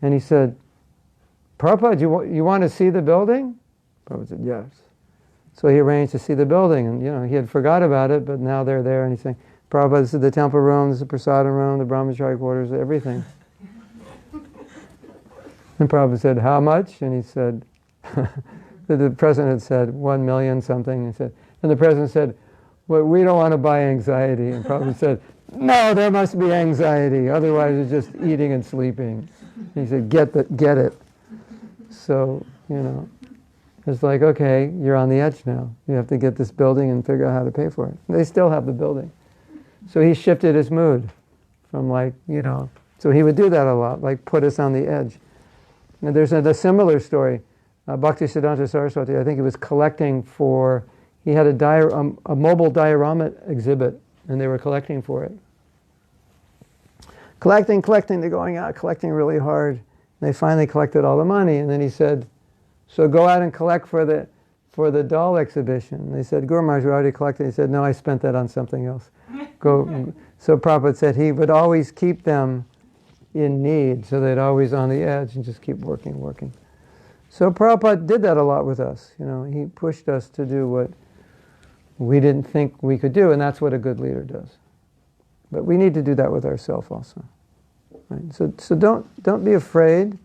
And he said, Prabhupada, you want to see the building? Prabhupada said, yes. So he arranged to see the building, and he had forgot about it, but now they're there, and he's saying, Prabhupada, this is the temple room, this is the prasadam room, the brahmachari quarters, everything. And Prabhupada said, how much? And he said, the president had said, 1 million something. And the president said, well, we don't want to buy anxiety. And Prabhupada said, no, there must be anxiety, otherwise it's just eating and sleeping. He said, get it. So, It's like, okay, you're on the edge now. You have to get this building and figure out how to pay for it. They still have the building. So he shifted his mood from like, so he would do that a lot, like put us on the edge. And there's a similar story. Bhaktisiddhanta Saraswati, I think he was collecting for, he had a mobile diorama exhibit, and they were collecting for it. Collecting, they're going out, collecting really hard. And they finally collected all the money, and then he said, so go out and collect for the doll exhibition. And they said, Guru Maharaj, we already collected. He said, no, I spent that on something else. So Prabhupada said he would always keep them in need, so they'd always on the edge and just keep working. So Prabhupada did that a lot with us. He pushed us to do what we didn't think we could do, and that's what a good leader does. But we need to do that with ourselves also. Right? So don't be afraid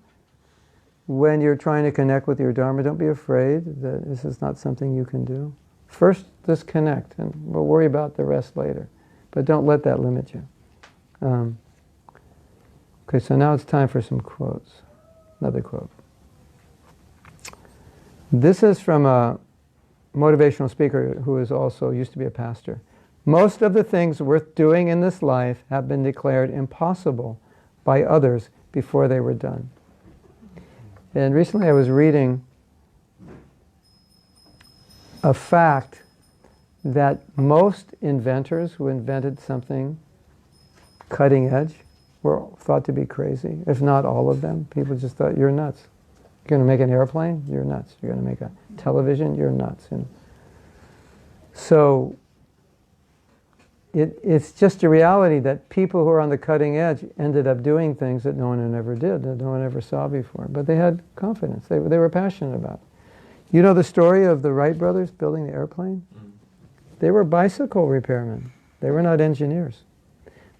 when you're trying to connect with your Dharma. Don't be afraid that this is not something you can do. First, just connect, and we'll worry about the rest later. But don't let that limit you. Okay, so now it's time for some quotes. Another quote. This is from a motivational speaker who is also used to be a pastor. Most of the things worth doing in this life have been declared impossible by others before they were done. And recently I was reading a fact that most inventors who invented something cutting edge were thought to be crazy. If not all of them, people just thought, you're nuts. You're going to make an airplane? You're nuts. You're going to make a television? You're nuts. And so it's just a reality that people who are on the cutting edge ended up doing things that no one ever did, that no one ever saw before. But they had confidence. They were passionate about it. You know the story of the Wright brothers building the airplane? They were bicycle repairmen. They were not engineers.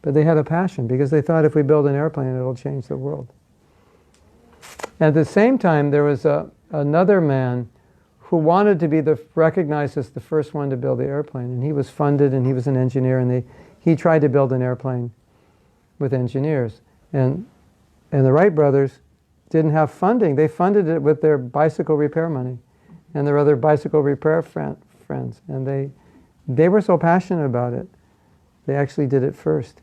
But they had a passion because they thought if we build an airplane, it'll change the world. At the same time, there was another man who wanted to be recognized as the first one to build the airplane. And he was funded, and he was an engineer, and he tried to build an airplane with engineers. And the Wright brothers didn't have funding. They funded it with their bicycle repair money and their other bicycle repair friends. And they were so passionate about it, they actually did it first.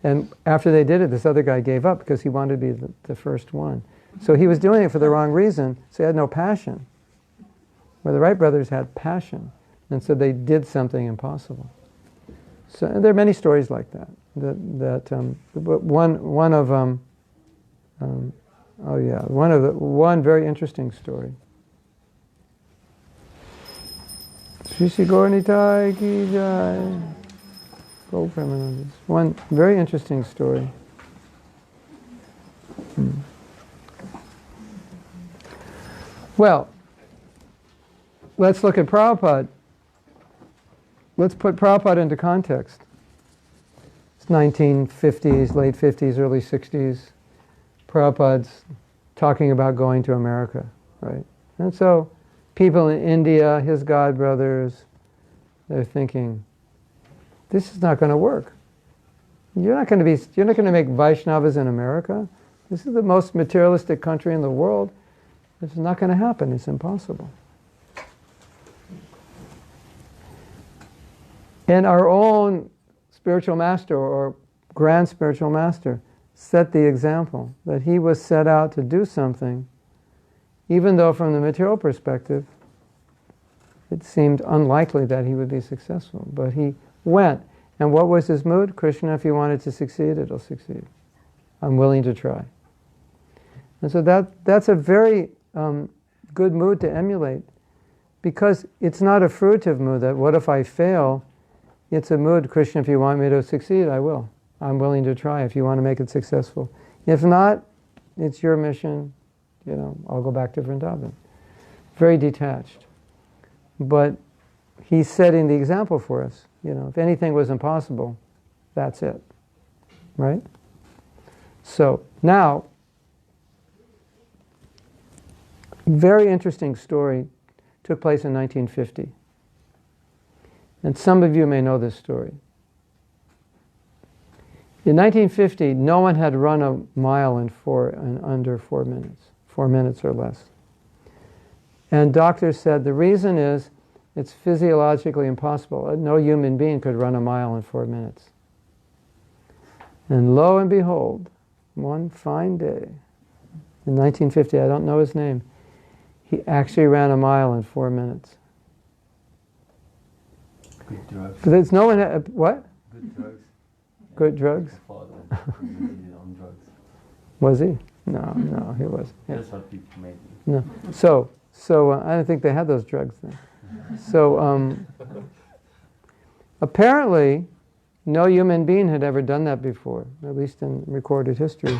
And after they did it, this other guy gave up because he wanted to be the first one. So he was doing it for the wrong reason, so he had no passion. Where the Wright brothers had passion, and so they did something impossible. So and there are many stories like that. But one very interesting story. Shri Shri Gaur Nitai Ki Jai. Go Premanandis. One very interesting story. Well, let's look at Prabhupada. Let's put Prabhupada into context. It's 1950s, late 50s, early 60s. Prabhupada's talking about going to America, right? And so people in India, his godbrothers, they're thinking, this is not going to work. You're not going to make Vaishnavas in America. This is the most materialistic country in the world. This is not going to happen. It's impossible. And our own spiritual master or grand spiritual master set the example that he was set out to do something, even though from the material perspective it seemed unlikely that he would be successful. But he went. And what was his mood? Krishna, if you wanted to succeed, it'll succeed. I'm willing to try. And so that's a very good mood to emulate, because it's not a fruitive mood that, what if I fail? It's a mood, Krishna, if you want me to succeed, I will. I'm willing to try if you want to make it successful. If not, it's your mission, I'll go back to Vrindavan. Very detached. But he's setting the example for us. If anything was impossible, that's it. Right? So, now, very interesting story took place in 1950. And some of you may know this story. In 1950, no one had run a mile in under 4 minutes. 4 minutes or less. And doctors said the reason is it's physiologically impossible. No human being could run a mile in 4 minutes. And lo and behold, one fine day, in 1950, I don't know his name, he actually ran a mile in 4 minutes. Good drugs. But there's no one, what? Good drugs. Good drugs? Father on drugs. Was he? No, he wasn't. Yeah. That's what people make. No. So I don't think they had those drugs then. So apparently, no human being had ever done that before, at least in recorded history.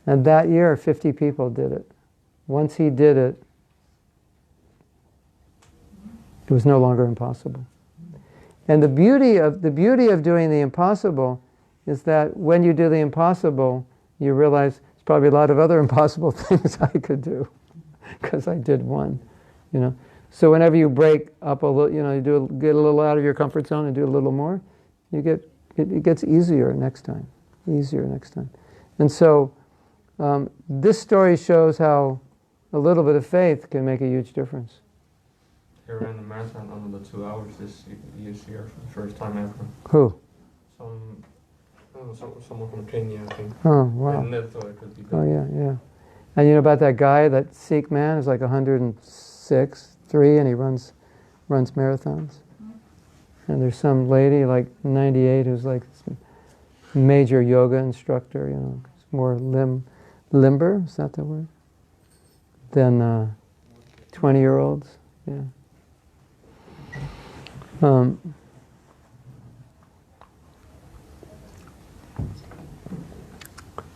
And that year, 50 people did it. Once he did it, it was no longer impossible. And the beauty of doing the impossible is that when you do the impossible, you realize there's probably a lot of other impossible things I could do, because I did one, you know. So whenever you break up a little, you know, you get a little out of your comfort zone and do a little more, it gets easier next time. And so this story shows how a little bit of faith can make a huge difference. He ran the marathon under the 2 hours this year for the first time ever. Who? Someone from Kenya, I think. Oh, wow. And never thought it could be Oh, done. yeah. And you know about that guy, that Sikh man, who's like 106, 3, and he runs marathons. And there's some lady, like 98, who's like major yoga instructor, you know, more limber, is that the word? Than 20-year-olds, yeah.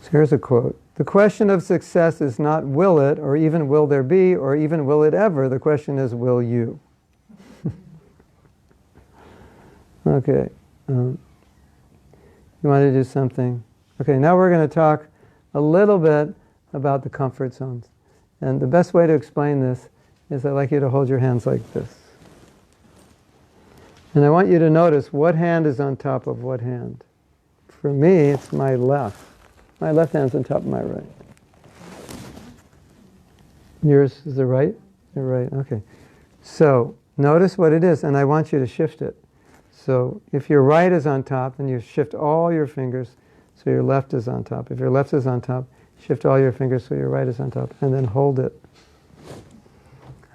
So here's a quote. The question of success is not will it, or even will there be, or even will it ever. The question is, will you? Okay. You want to do something? Okay, now we're going to talk a little bit about the comfort zones. And the best way to explain this is I'd like you to hold your hands like this. And I want you to notice what hand is on top of what hand. For me, it's my left. My left hand's on top of my right. Yours is the right? Your right, okay. So, notice what it is, and I want you to shift it. So, if your right is on top, then you shift all your fingers so your left is on top. If your left is on top, shift all your fingers so your right is on top, and then hold it.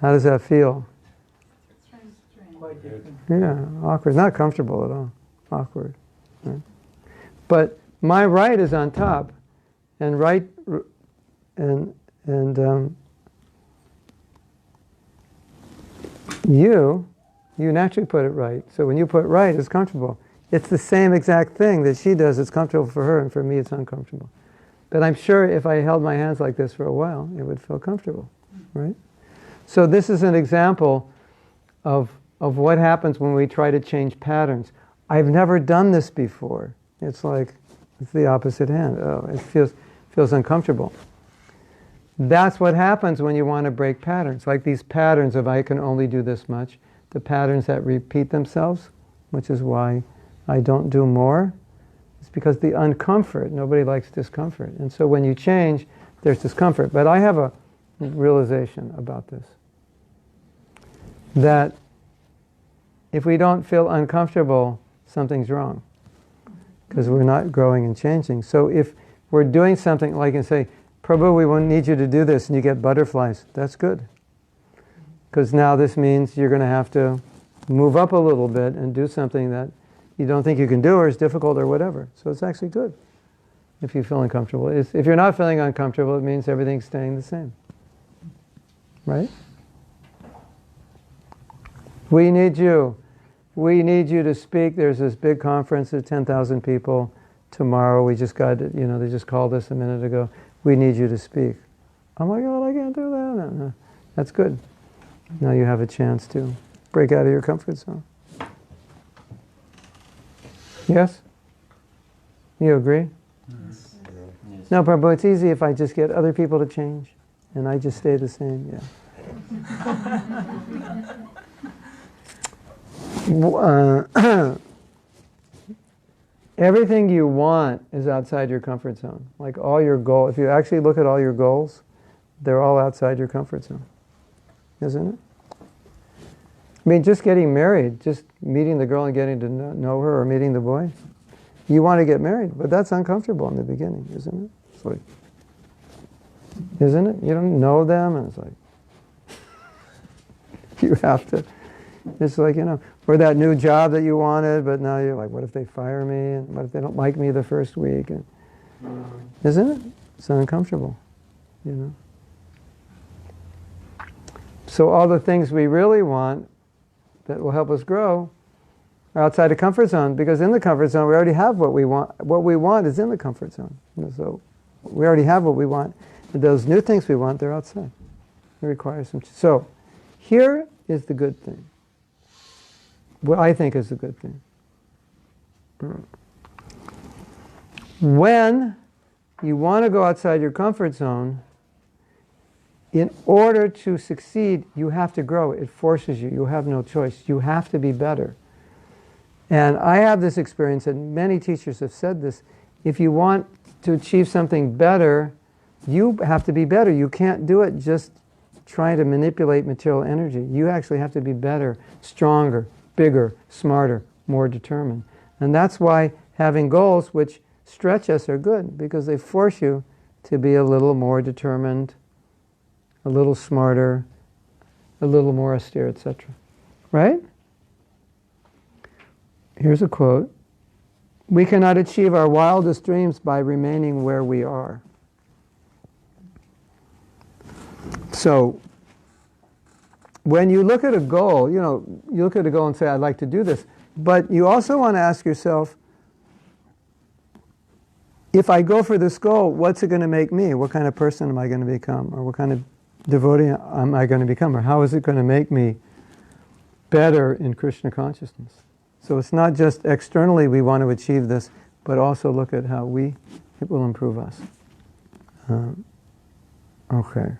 How does that feel? Quite different. Yeah, awkward. Not comfortable at all. Awkward. Right? But my right is on top, and you naturally put it right. So when you put right, it's comfortable. It's the same exact thing that she does. It's comfortable for her, and for me, it's uncomfortable. But I'm sure if I held my hands like this for a while, it would feel comfortable, right? So this is an example of what happens when we try to change patterns. I've never done this before. It's like, it's the opposite hand. Oh, it feels uncomfortable. That's what happens when you want to break patterns. Like these patterns of I can only do this much. The patterns that repeat themselves, which is why I don't do more. It's because the uncomfort, nobody likes discomfort. And so when you change, there's discomfort. But I have a realization about this. That if we don't feel uncomfortable, something's wrong. Because we're not growing and changing. So if we're doing something like and say, Prabhu, we won't need you to do this, and you get butterflies, that's good. Because now this means you're going to have to move up a little bit and do something that you don't think you can do or is difficult or whatever. So it's actually good if you feel uncomfortable. If you're not feeling uncomfortable, it means everything's staying the same. Right? We need you. We need you to speak. There's this big conference of 10,000 people tomorrow. We just got, they just called us a minute ago. We need you to speak. Oh my God, I can't do that. No. That's good. Now you have a chance to break out of your comfort zone. Yes? You agree? Yes. No, Prabhu, it's easy if I just get other people to change and I just stay the same. Yeah. Everything you want is outside your comfort zone. Like all your goals, if you actually look at all your goals, they're all outside your comfort zone. isn't it? I mean, just getting married, just meeting the girl and getting to know her, or meeting the boy. You want to get married, but that's uncomfortable in the beginning, isn't it? It's like, isn't it? You don't know them, and it's like, you have to, it's like, or that new job that you wanted, but now you're like, what if they fire me? And what if they don't like me the first week? And, isn't it? It's uncomfortable, So all the things we really want that will help us grow are outside the comfort zone, because in the comfort zone we already have what we want. What we want is in the comfort zone. So we already have what we want. And those new things we want, they're outside. It requires some. So here is the good thing. What I think is the good thing. When you want to go outside your comfort zone, in order to succeed, you have to grow. It forces you. You have no choice. You have to be better. And I have this experience, and many teachers have said this. If you want to achieve something better, you have to be better. You can't do it just trying to manipulate material energy. You actually have to be better, stronger, bigger, smarter, more determined. And that's why having goals which stretch us are good, because they force you to be a little more determined, a little smarter, a little more austere, etc. Right? Here's a quote. We cannot achieve our wildest dreams by remaining where we are. So, when you look at a goal, you look at a goal and say, I'd like to do this. But you also want to ask yourself, if I go for this goal, what's it going to make me? What kind of person am I going to become? Or what kind of devotee am I going to become? Or how is it going to make me better in Krishna consciousness? So it's not just externally we want to achieve this, but also look at how it will improve us. Okay.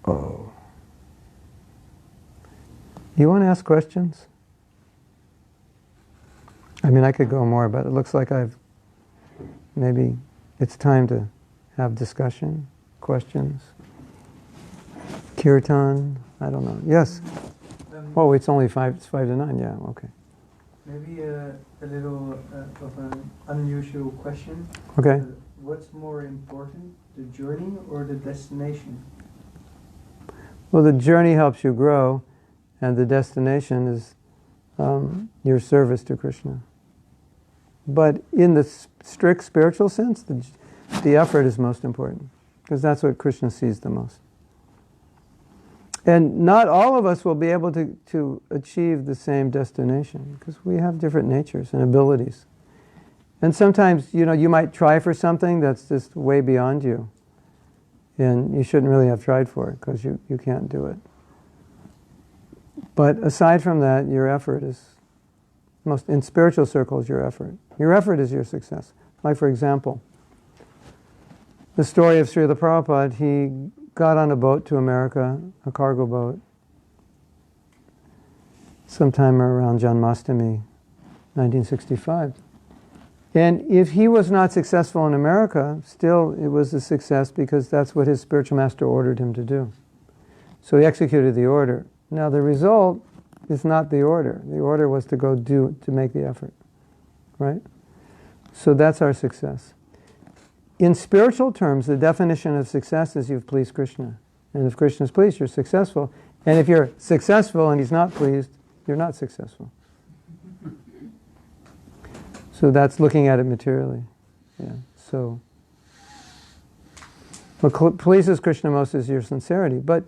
Oh. You want to ask questions? I mean, I could go more, but it looks like maybe it's time to have discussion, questions. Kirtan, I don't know. Yes? Oh, it's only 5 to 9, yeah, okay. Maybe a little of an unusual question. Okay. What's more important, the journey or the destination? Well, the journey helps you grow, and the destination is your service to Krishna. But in the strict spiritual sense, the effort is most important, because that's what Krishna sees the most. And not all of us will be able to achieve the same destination, because we have different natures and abilities. And sometimes, you might try for something that's just way beyond you. And you shouldn't really have tried for it, because you can't do it. But aside from that, your effort is, in spiritual circles, your effort. Your effort is your success. Like, for example, the story of Srila Prabhupada, he got on a boat to America, a cargo boat, sometime around Janmashtami, 1965. And if he was not successful in America, still it was a success, because that's what his spiritual master ordered him to do. So he executed the order. Now the result is not the order. The order was to go to make the effort. Right? So that's our success. In spiritual terms, the definition of success is you've pleased Krishna. And if Krishna is pleased, you're successful. And if you're successful and he's not pleased, you're not successful. So that's looking at it materially. Yeah. So what pleases Krishna most is your sincerity. But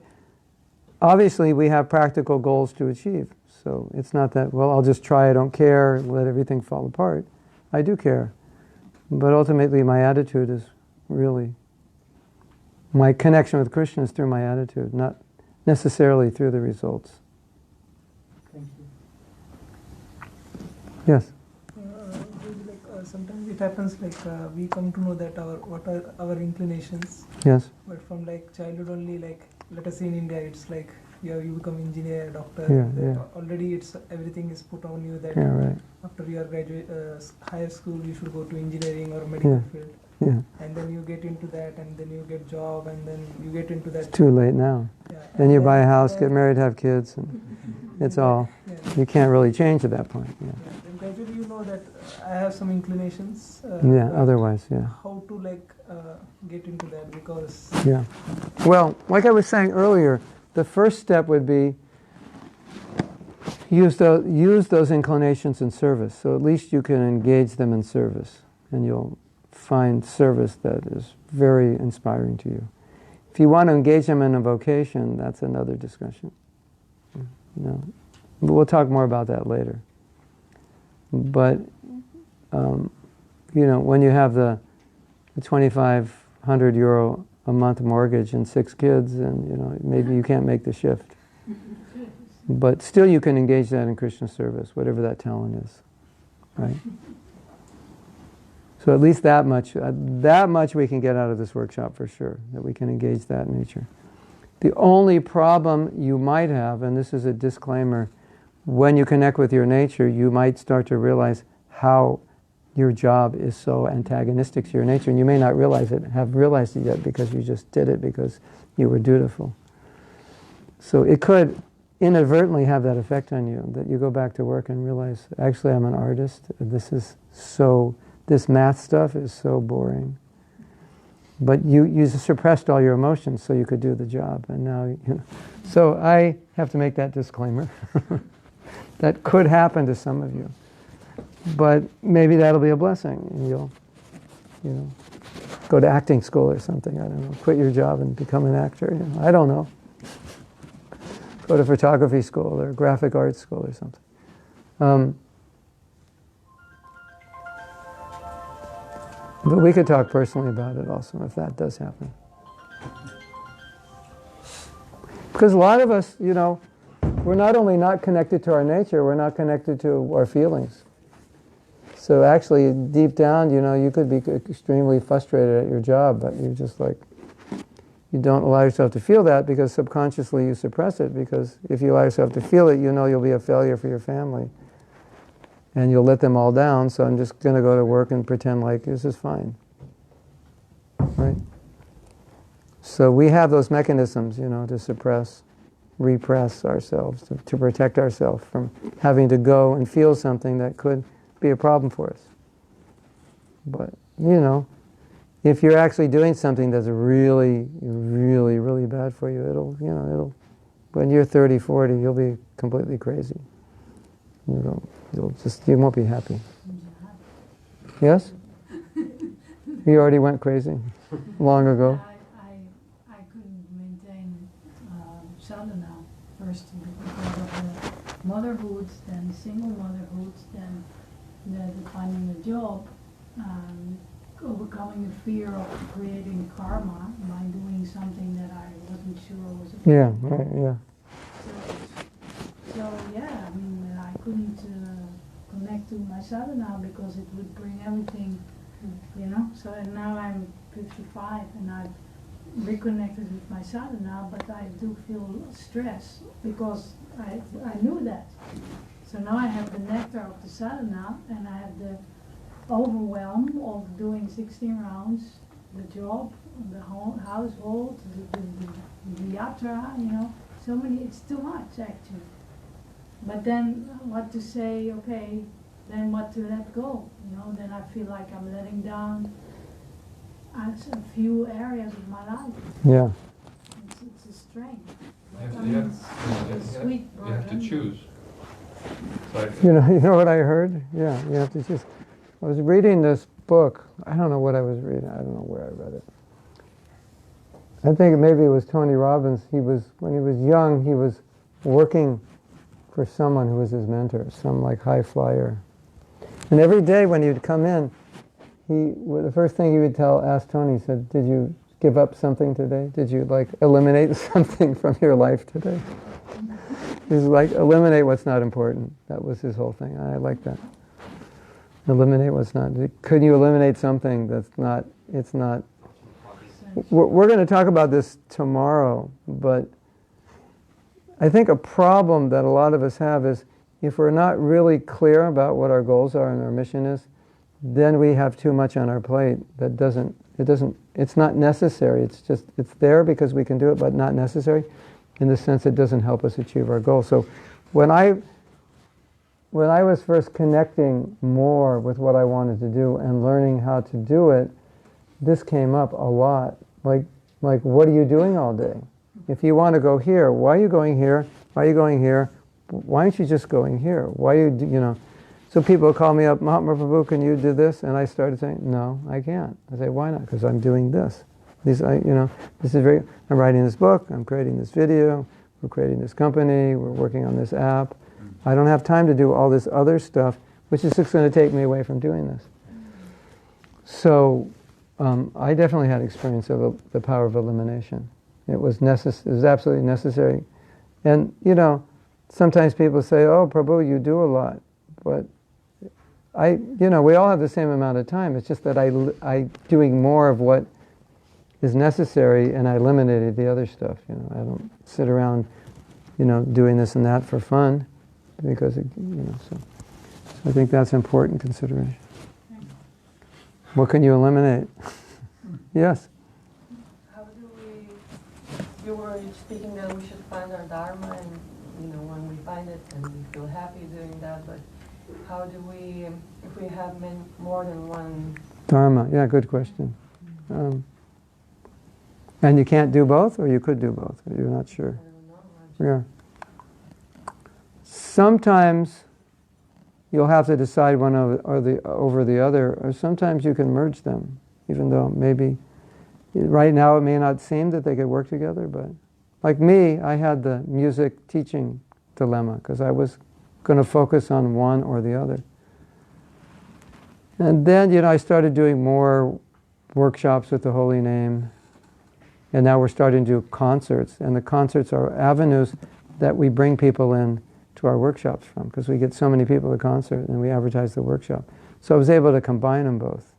obviously we have practical goals to achieve. So it's not that, well, I'll just try, I don't care, let everything fall apart. I do care. But ultimately my attitude is really, my connection with Krishna is through my attitude, not necessarily through the results. Thank you. Yes? Sometimes it happens we come to know that what are our inclinations. Yes. But from childhood only, let us say in India, it's you become engineer, doctor. Yeah. Already everything is put on you that Yeah, right. after your higher school you should go to engineering or medical field. Yeah. and then you get into that, and then you get job, and then you get into that. It's too late now. Yeah, Then you and buy a house, then- get married, have kids, and it's all. Yeah. You can't really change at that point. Yeah. Yeah, then gradually you know that I have some inclinations. Yeah. but Otherwise, yeah. how to get into that, because Yeah. Well, like I was saying earlier, the first step would be use those inclinations in service. So at least you can engage them in service, and you'll find service that is very inspiring to you. If you want to engage them in a vocation, that's another discussion. But we'll talk more about that later. But when you have the 2,500 euro a month mortgage and 6 kids, and maybe you can't make the shift. But still you can engage that in Krishna service, whatever that talent is. Right? So at least that much we can get out of this workshop for sure, that we can engage that nature. The only problem you might have, and this is a disclaimer, when you connect with your nature, you might start to realize how your job is so antagonistic to your nature, and you may not have realized it yet because you just did it because you were dutiful. So it could inadvertently have that effect on you, that you go back to work and realize, actually I'm an artist, this math stuff is so boring. But you suppressed all your emotions so you could do the job, and now, So I have to make that disclaimer. That could happen to some of you. But maybe that'll be a blessing, and you'll, go to acting school or something, I don't know, quit your job and become an actor, I don't know. Go to photography school or graphic arts school or something. But we could talk personally about it also, if that does happen. Because a lot of us, we're not only not connected to our nature, we're not connected to our feelings. So actually, deep down, you could be extremely frustrated at your job, but you're just you don't allow yourself to feel that because subconsciously you suppress it, because if you allow yourself to feel it, you'll be a failure for your family. And you'll let them all down, so I'm just going to go to work and pretend like this is fine. Right? So we have those mechanisms, to suppress, repress ourselves, to protect ourselves from having to go and feel something that could be a problem for us. But, if you're actually doing something that's really, really, really bad for you, it'll when you're 30, 40, you'll be completely crazy. You won't be happy. Yes? You already went crazy long ago. I couldn't maintain sadhana first because of the motherhood, then single motherhood, then the finding a job, overcoming the fear of creating karma by doing something that I wasn't sure was a Yeah, right, yeah. So yeah, I couldn't connect to my sadhana because it would bring everything, So and now I'm 55 and I've reconnected with my sadhana, but I do feel stress because I knew that. So now I have the nectar of the sadhana and I have the overwhelm of doing 16 rounds, the job, the whole household, the yatra, so many, it's too much actually. But then what to say, okay, then what to let go, then I feel like I'm letting down a few areas of my life. Yeah. It's a strain. You have to choose. You know what I heard? Yeah, you have to choose. I was reading this book. I don't know what I was reading. I don't know where I read it. I think maybe it was Tony Robbins. When he was young, he was working for someone who was his mentor, some high flyer. And every day when he would come in, the first thing he would ask Tony, he said, "Did you give up something today? Did you eliminate something from your life today?" He's eliminate what's not important. That was his whole thing. I like that. Eliminate what's not. Could you eliminate something that's not? It's not. We're going to talk about this tomorrow, but I think a problem that a lot of us have is if we're not really clear about what our goals are and our mission is, then we have too much on our plate that it's not necessary. It's there because we can do it, but not necessary in the sense it doesn't help us achieve our goal. So when I was first connecting more with what I wanted to do and learning how to do it, this came up a lot. Like, what are you doing all day? If you want to go here, why are you going here? Why are you going here? Why aren't you just going here? Why are you, So people call me up, Mahatma Prabhu, can you do this? And I started saying, no, I can't. I say, why not? Because I'm doing this. This is I'm writing this book, I'm creating this video, we're creating this company, we're working on this app. I don't have time to do all this other stuff, which is just going to take me away from doing this. So I definitely had experience of the power of elimination. It was absolutely necessary. And, sometimes people say, oh, Prabhu, you do a lot. But we all have the same amount of time. It's just that I doing more of what is necessary, and I eliminated the other stuff. I don't sit around, doing this and that for fun, because so I think that's important consideration. What can you eliminate? Yes. How do we? You were speaking that we should find our Dharma, and when we find it, and we feel happy doing that. But how do we, if we have more than one Dharma? Yeah, good question. And you can't do both, or you could do both? Or you're not sure. I don't know. Yeah. Sometimes you'll have to decide one over the other, or sometimes you can merge them, even though maybe right now it may not seem that they could work together. But like me, I had the music teaching dilemma because I was going to focus on one or the other. And then, I started doing more workshops with the Holy Name. And now we're starting to do concerts. And the concerts are avenues that we bring people in to our workshops from, because we get so many people at the concert and we advertise the workshop. So I was able to combine them both.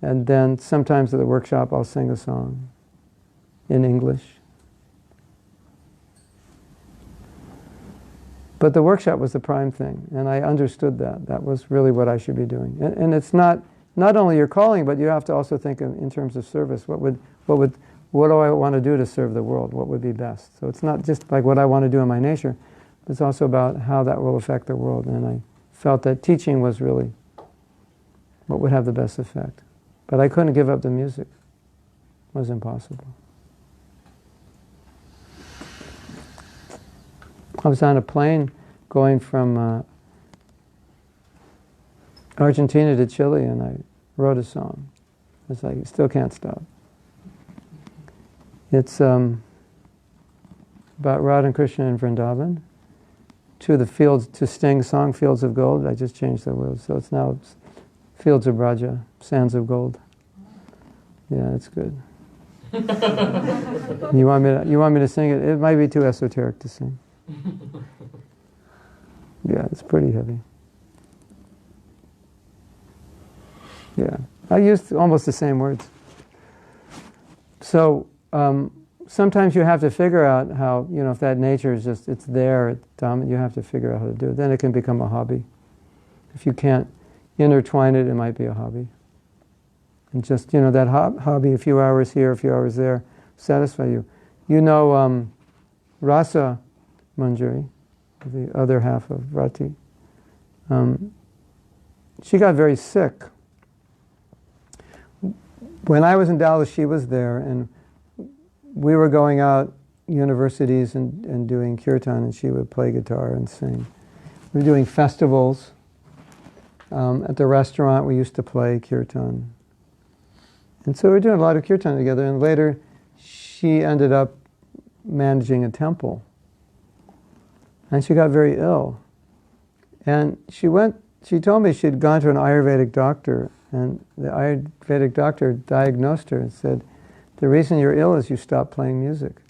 And then sometimes at the workshop I'll sing a song in English. But the workshop was the prime thing, and I understood that. That was really what I should be doing. And it's not only your calling, but you have to also think in terms of service. What do I want to do to serve the world? What would be best? So it's not just like what I want to do in my nature. It's also about how that will affect the world. And I felt that teaching was really what would have the best effect. But I couldn't give up the music. It was impossible. I was on a plane going from Argentina to Chile, and I wrote a song. It's like, you still can't stop. It's about Radha and Krishna in Vrindavan. To Sting's song, Fields of Gold. I just changed the words, so it's now Fields of Braja, Sands of Gold. Yeah, it's good. You want me to sing it? It might be too esoteric to sing. Yeah, it's pretty heavy. Yeah, I used almost the same words. So sometimes you have to figure out how, if that nature is just, it's there, it's dominant, you have to figure out how to do it. Then it can become a hobby. If you can't intertwine it, it might be a hobby. And just, that hobby, a few hours here, a few hours there, satisfy you. Rasa Manjari, the other half of Rati, she got very sick. When I was in Dallas, she was there, and we were going out universities and doing kirtan, and she would play guitar and sing. We were doing festivals. At the restaurant, we used to play kirtan. And so we were doing a lot of kirtan together, and later she ended up managing a temple. And she got very ill. And she told me she'd gone to an Ayurvedic doctor, and the Ayurvedic doctor diagnosed her and said, the reason you're ill is you stopped playing music.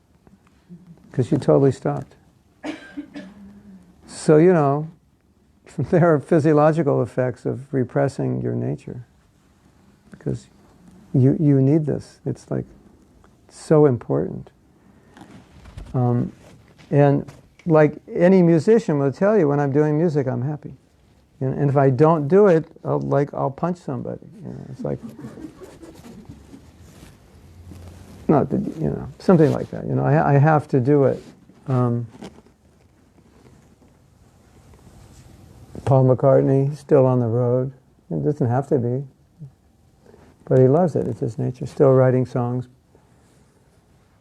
Because you totally stopped. So, there are physiological effects of repressing your nature. Because you need this. It's like so important. And like any musician will tell you, when I'm doing music, I'm happy. And if I don't do it, I'll punch somebody. It's like, not that, something like that. I have to do it. Paul McCartney, still on the road. It doesn't have to be, but he loves it. It's his nature. Still writing songs.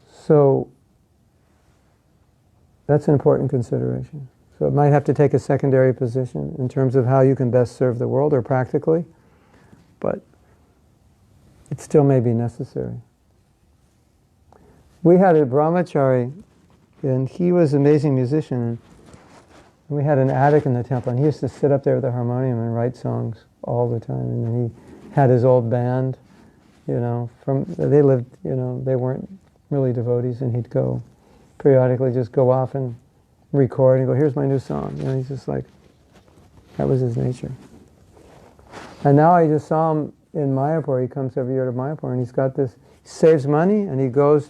So that's an important consideration. So it might have to take a secondary position in terms of how you can best serve the world or practically, but it still may be necessary. We had a brahmachari, and he was an amazing musician. And we had an attic in the temple, and he used to sit up there with a harmonium and write songs all the time. And then he had his old band, they lived, they weren't really devotees, and he'd go periodically just go off and record and go, here's my new song. He's just like, that was his nature. And now I just saw him in Mayapur. He comes every year to Mayapur, and he's got this, he saves money, and he goes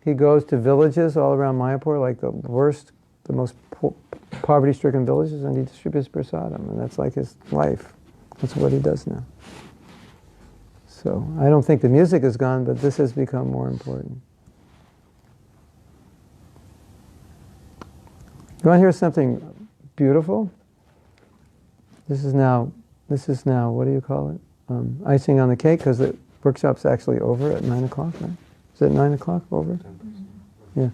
to villages all around Mayapur, like the worst, the most poverty-stricken villages, and he distributes prasadam, and that's like his life. That's what he does now. So I don't think the music is gone, but this has become more important. You want to hear something beautiful? This is now, what do you call it? Icing on the cake, because the workshop's actually over at 9 o'clock, right? Is it 9 o'clock over? Yeah.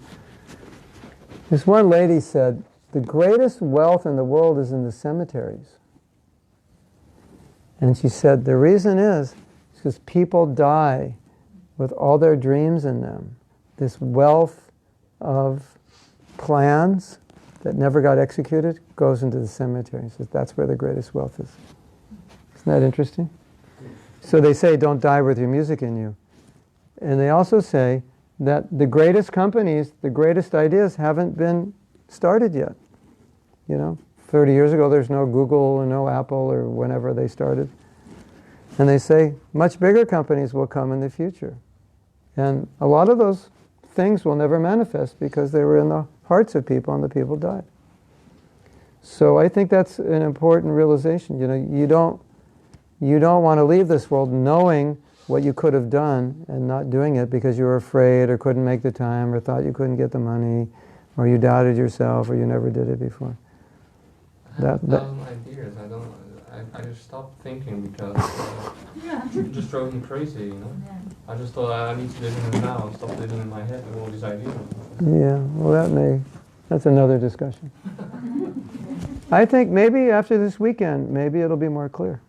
This one lady said, the greatest wealth in the world is in the cemeteries. And she said, the reason is because people die with all their dreams in them. This wealth of plans that never got executed goes into the cemetery. So that's where the greatest wealth is. Isn't that interesting? So they say, don't die with your music in you. And they also say that the greatest companies, the greatest ideas haven't been started yet. 30 years ago there's no Google and no Apple or whenever they started. And they say much bigger companies will come in the future. And a lot of those things will never manifest because they were in the hearts of people and the people died. So I think that's an important realization. You don't want to leave this world knowing what you could have done and not doing it because you were afraid or couldn't make the time or thought you couldn't get the money or you doubted yourself or you never did it before. I have 1,000 ideas. I just stopped thinking because it just drove me crazy, I just thought I need to live in it now and stop living in my head with all these ideas. Yeah, well that's another discussion. I think maybe after this weekend, maybe it'll be more clear.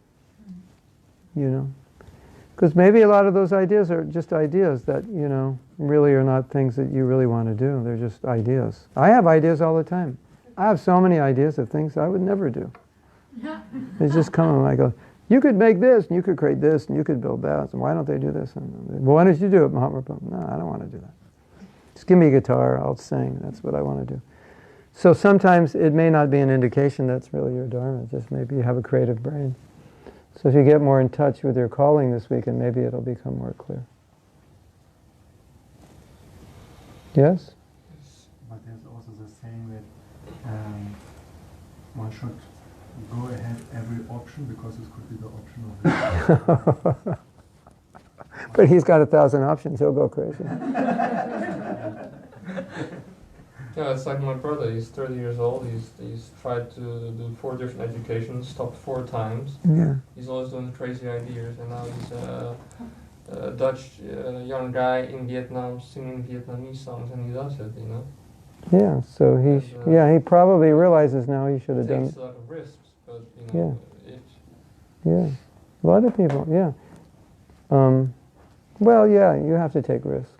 Because maybe a lot of those ideas are just ideas that, really are not things that you really want to do. They're just ideas. I have ideas all the time. I have so many ideas of things I would never do. They just come and I go, you could make this, and you could create this, and you could build that, and why don't they do this? And, well, why don't you do it, Mahatma Prabhu? No, I don't want to do that. Just give me a guitar, I'll sing. That's what I want to do. So sometimes it may not be an indication that's really your Dharma, just maybe you have a creative brain. So if you get more in touch with your calling this weekend, maybe it'll become more clear. Yes? But there's also the saying that one should go ahead every option because this could be the option of it. But he's got 1,000 options, he'll go crazy. Yeah, it's like my brother. He's 30 years old. He's tried to do 4 different educations, stopped 4 times. Yeah. He's always doing crazy ideas, and now he's a Dutch young guy in Vietnam singing Vietnamese songs, and he does it, Yeah, so he probably realizes now he should have done it. Takes a lot of risks, but Yeah, a lot of people, yeah. Well, yeah, you have to take risks.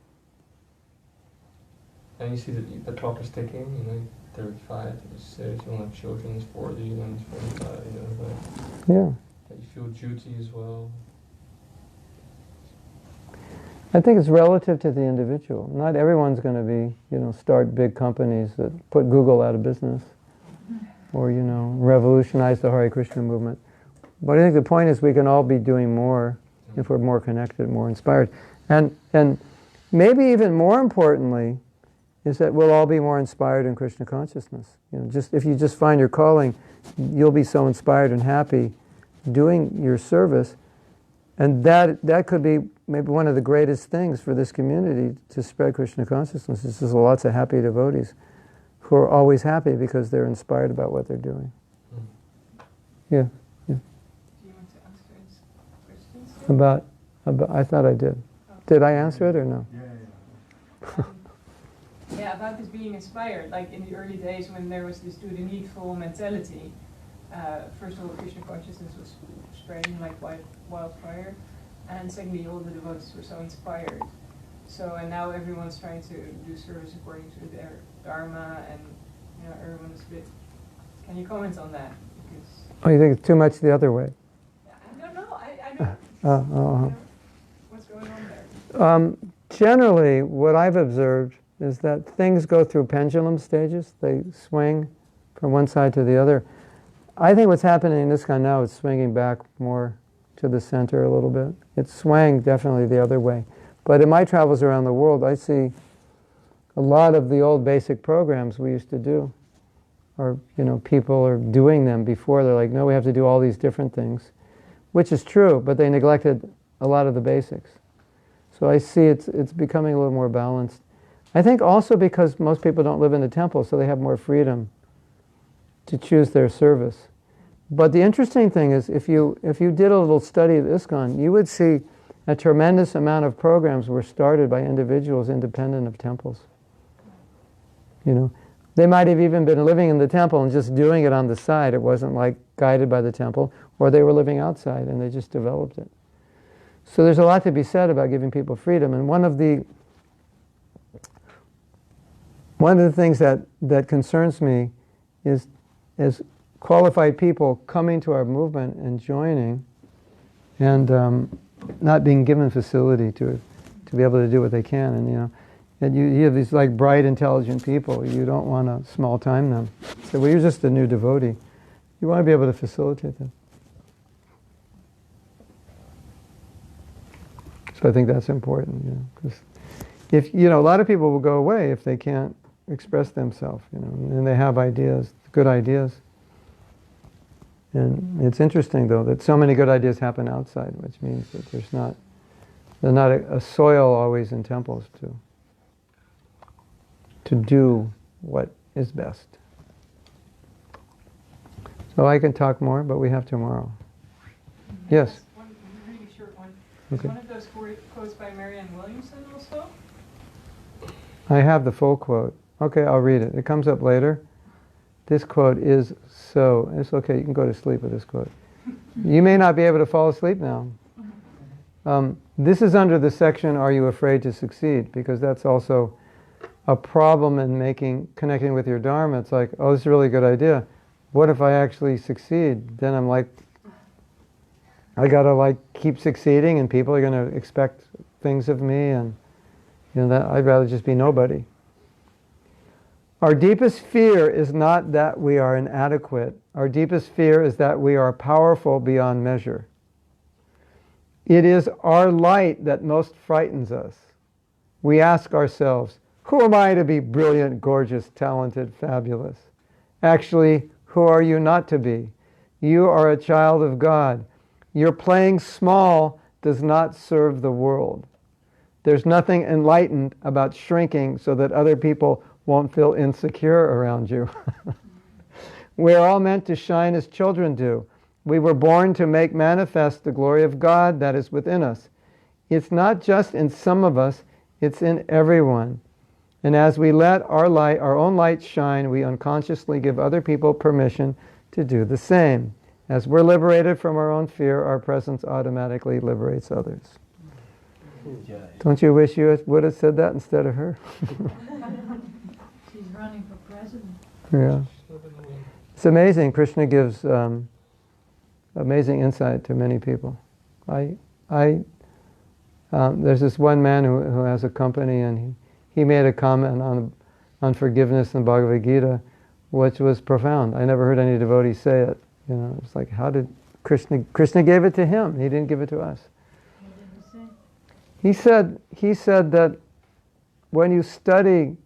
And you see that the clock is ticking, 35, he's 30, you want to have children, he's 40, then he's 45, Yeah. That you feel duty as well. I think it's relative to the individual. Not everyone's going to be, start big companies that put Google out of business or, revolutionize the Hare Krishna movement. But I think the point is we can all be doing more if we're more connected, more inspired. And maybe even more importantly is that we'll all be more inspired in Krishna consciousness. Just if you just find your calling, you'll be so inspired and happy doing your service, and that could be maybe one of the greatest things for this community to spread Krishna consciousness. There's lots of happy devotees who are always happy because they're inspired about what they're doing. Yeah. Do you want to answer his questions? About I thought I did. Did I answer it or no? Yeah, about this being inspired. Like in the early days when there was this do the needful mentality, first of all, Krishna consciousness was spreading like wildfire, and secondly, all the devotees were so inspired. So, and now everyone's trying to do service according to their Dharma, and everyone is a bit. Can you comment on that? Because Oh, you think it's too much the other way? I don't know. I don't. What's going on there? Generally, what I've observed is that things go through pendulum stages. They swing from one side to the other. I think what's happening in this kind now is swinging back more to the center a little bit. It's swaying definitely the other way. But in my travels around the world, I see a lot of the old basic programs we used to do, or people are doing them before. They're like, no, we have to do all these different things, which is true, but they neglected a lot of the basics. So I see it's becoming a little more balanced. I think also because most people don't live in the temple, so they have more freedom to choose their service. But the interesting thing is, if you did a little study of ISKCON, you would see a tremendous amount of programs were started by individuals independent of temples. They might have even been living in the temple and just doing it on the side. It wasn't like guided by the temple, or they were living outside and they just developed it. So there's a lot to be said about giving people freedom. And one of the things that concerns me is qualified people coming to our movement and joining, and not being given facility to be able to do what they can. And you have these like bright, intelligent people. You don't want to small time them. So, well, you're just a new devotee. You want to be able to facilitate them. So I think that's important, because if a lot of people will go away if they can't express themselves, and they have ideas, good ideas. And it's interesting, though, that so many good ideas happen outside, which means that there's not a soil always in temples to do what is best. So I can talk more, but we have tomorrow. Yes? One really short one. Okay. One of those quotes by Marianne Williamson also? I have the full quote. Okay, I'll read it. It comes up later. This quote is so... It's okay, you can go to sleep with this quote. You may not be able to fall asleep now. This is under the section, Are You Afraid to Succeed? Because that's also a problem in connecting with your Dharma. It's like, oh, this is a really good idea. What if I actually succeed? Then I'm like, I gotta keep succeeding, and people are gonna expect things of me, and that I'd rather just be nobody. Our deepest fear is not that we are inadequate. Our deepest fear is that we are powerful beyond measure. It is our light that most frightens us. We ask ourselves, who am I to be brilliant, gorgeous, talented, fabulous? Actually, who are you not to be? You are a child of God. Your playing small does not serve the world. There's nothing enlightened about shrinking so that other people won't feel insecure around you. We're all meant to shine as children do. We were born to make manifest the glory of God that is within us. It's not just in some of us, it's in everyone. And as we let our own light shine, we unconsciously give other people permission to do the same. As we're liberated from our own fear, our presence automatically liberates others. Don't you wish you would have said that instead of her? She's running for president. Yeah. It's amazing. Krishna gives amazing insight to many people. There's this one man who has a company, and he made a comment on forgiveness in Bhagavad Gita, which was profound. I never heard any devotee say it. It's like, how did Krishna gave it to him? He didn't give it to us. He said that when you study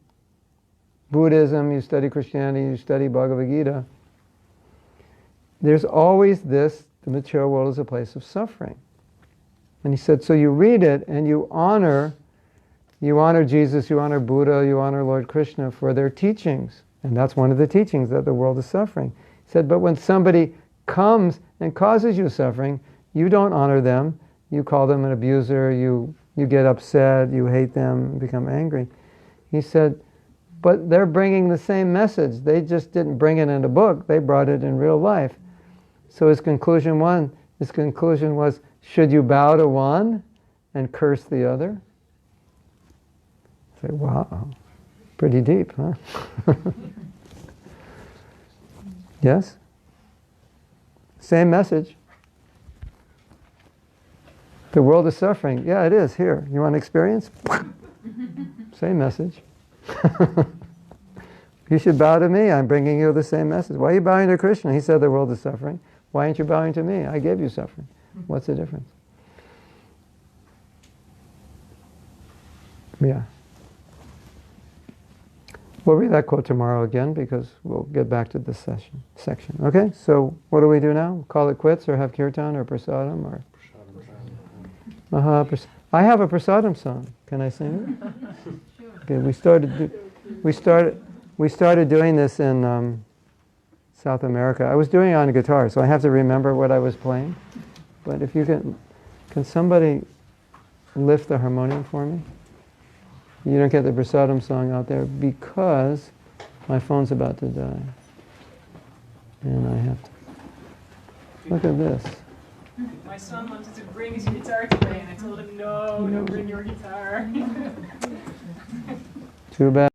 Buddhism, you study Christianity, you study Bhagavad Gita, there's always this, the material world is a place of suffering. And he said, so you read it and you honor Jesus, you honor Buddha, you honor Lord Krishna for their teachings. And that's one of the teachings, that the world is suffering. He said, but when somebody comes and causes you suffering, you don't honor them. You call them an abuser, you get upset, you hate them, become angry. He said, but they're bringing the same message. They just didn't bring it in a book, they brought it in real life. So his conclusion was, should you bow to one and curse the other? I say, wow, pretty deep, huh? Yes? Same message. The world is suffering. Yeah, it is. Here, you want experience? Same message. You should bow to me. I'm bringing you the same message. Why are you bowing to Krishna? He said the world is suffering. Why aren't you bowing to me? I gave you suffering. What's the difference? Yeah. We'll read that quote tomorrow again because we'll get back to this section. Okay, so what do we do now? Call it quits or have kirtan or prasadam or... I have a prasadam song. Can I sing it? Okay, we started doing this in South America. I was doing it on a guitar, so I have to remember what I was playing. But if you can somebody lift the harmonium for me? You don't get the prasadam song out there because my phone's about to die. And I have to... Look at this. My son wanted to bring his guitar today and I told him, no, don't bring your guitar. Too bad.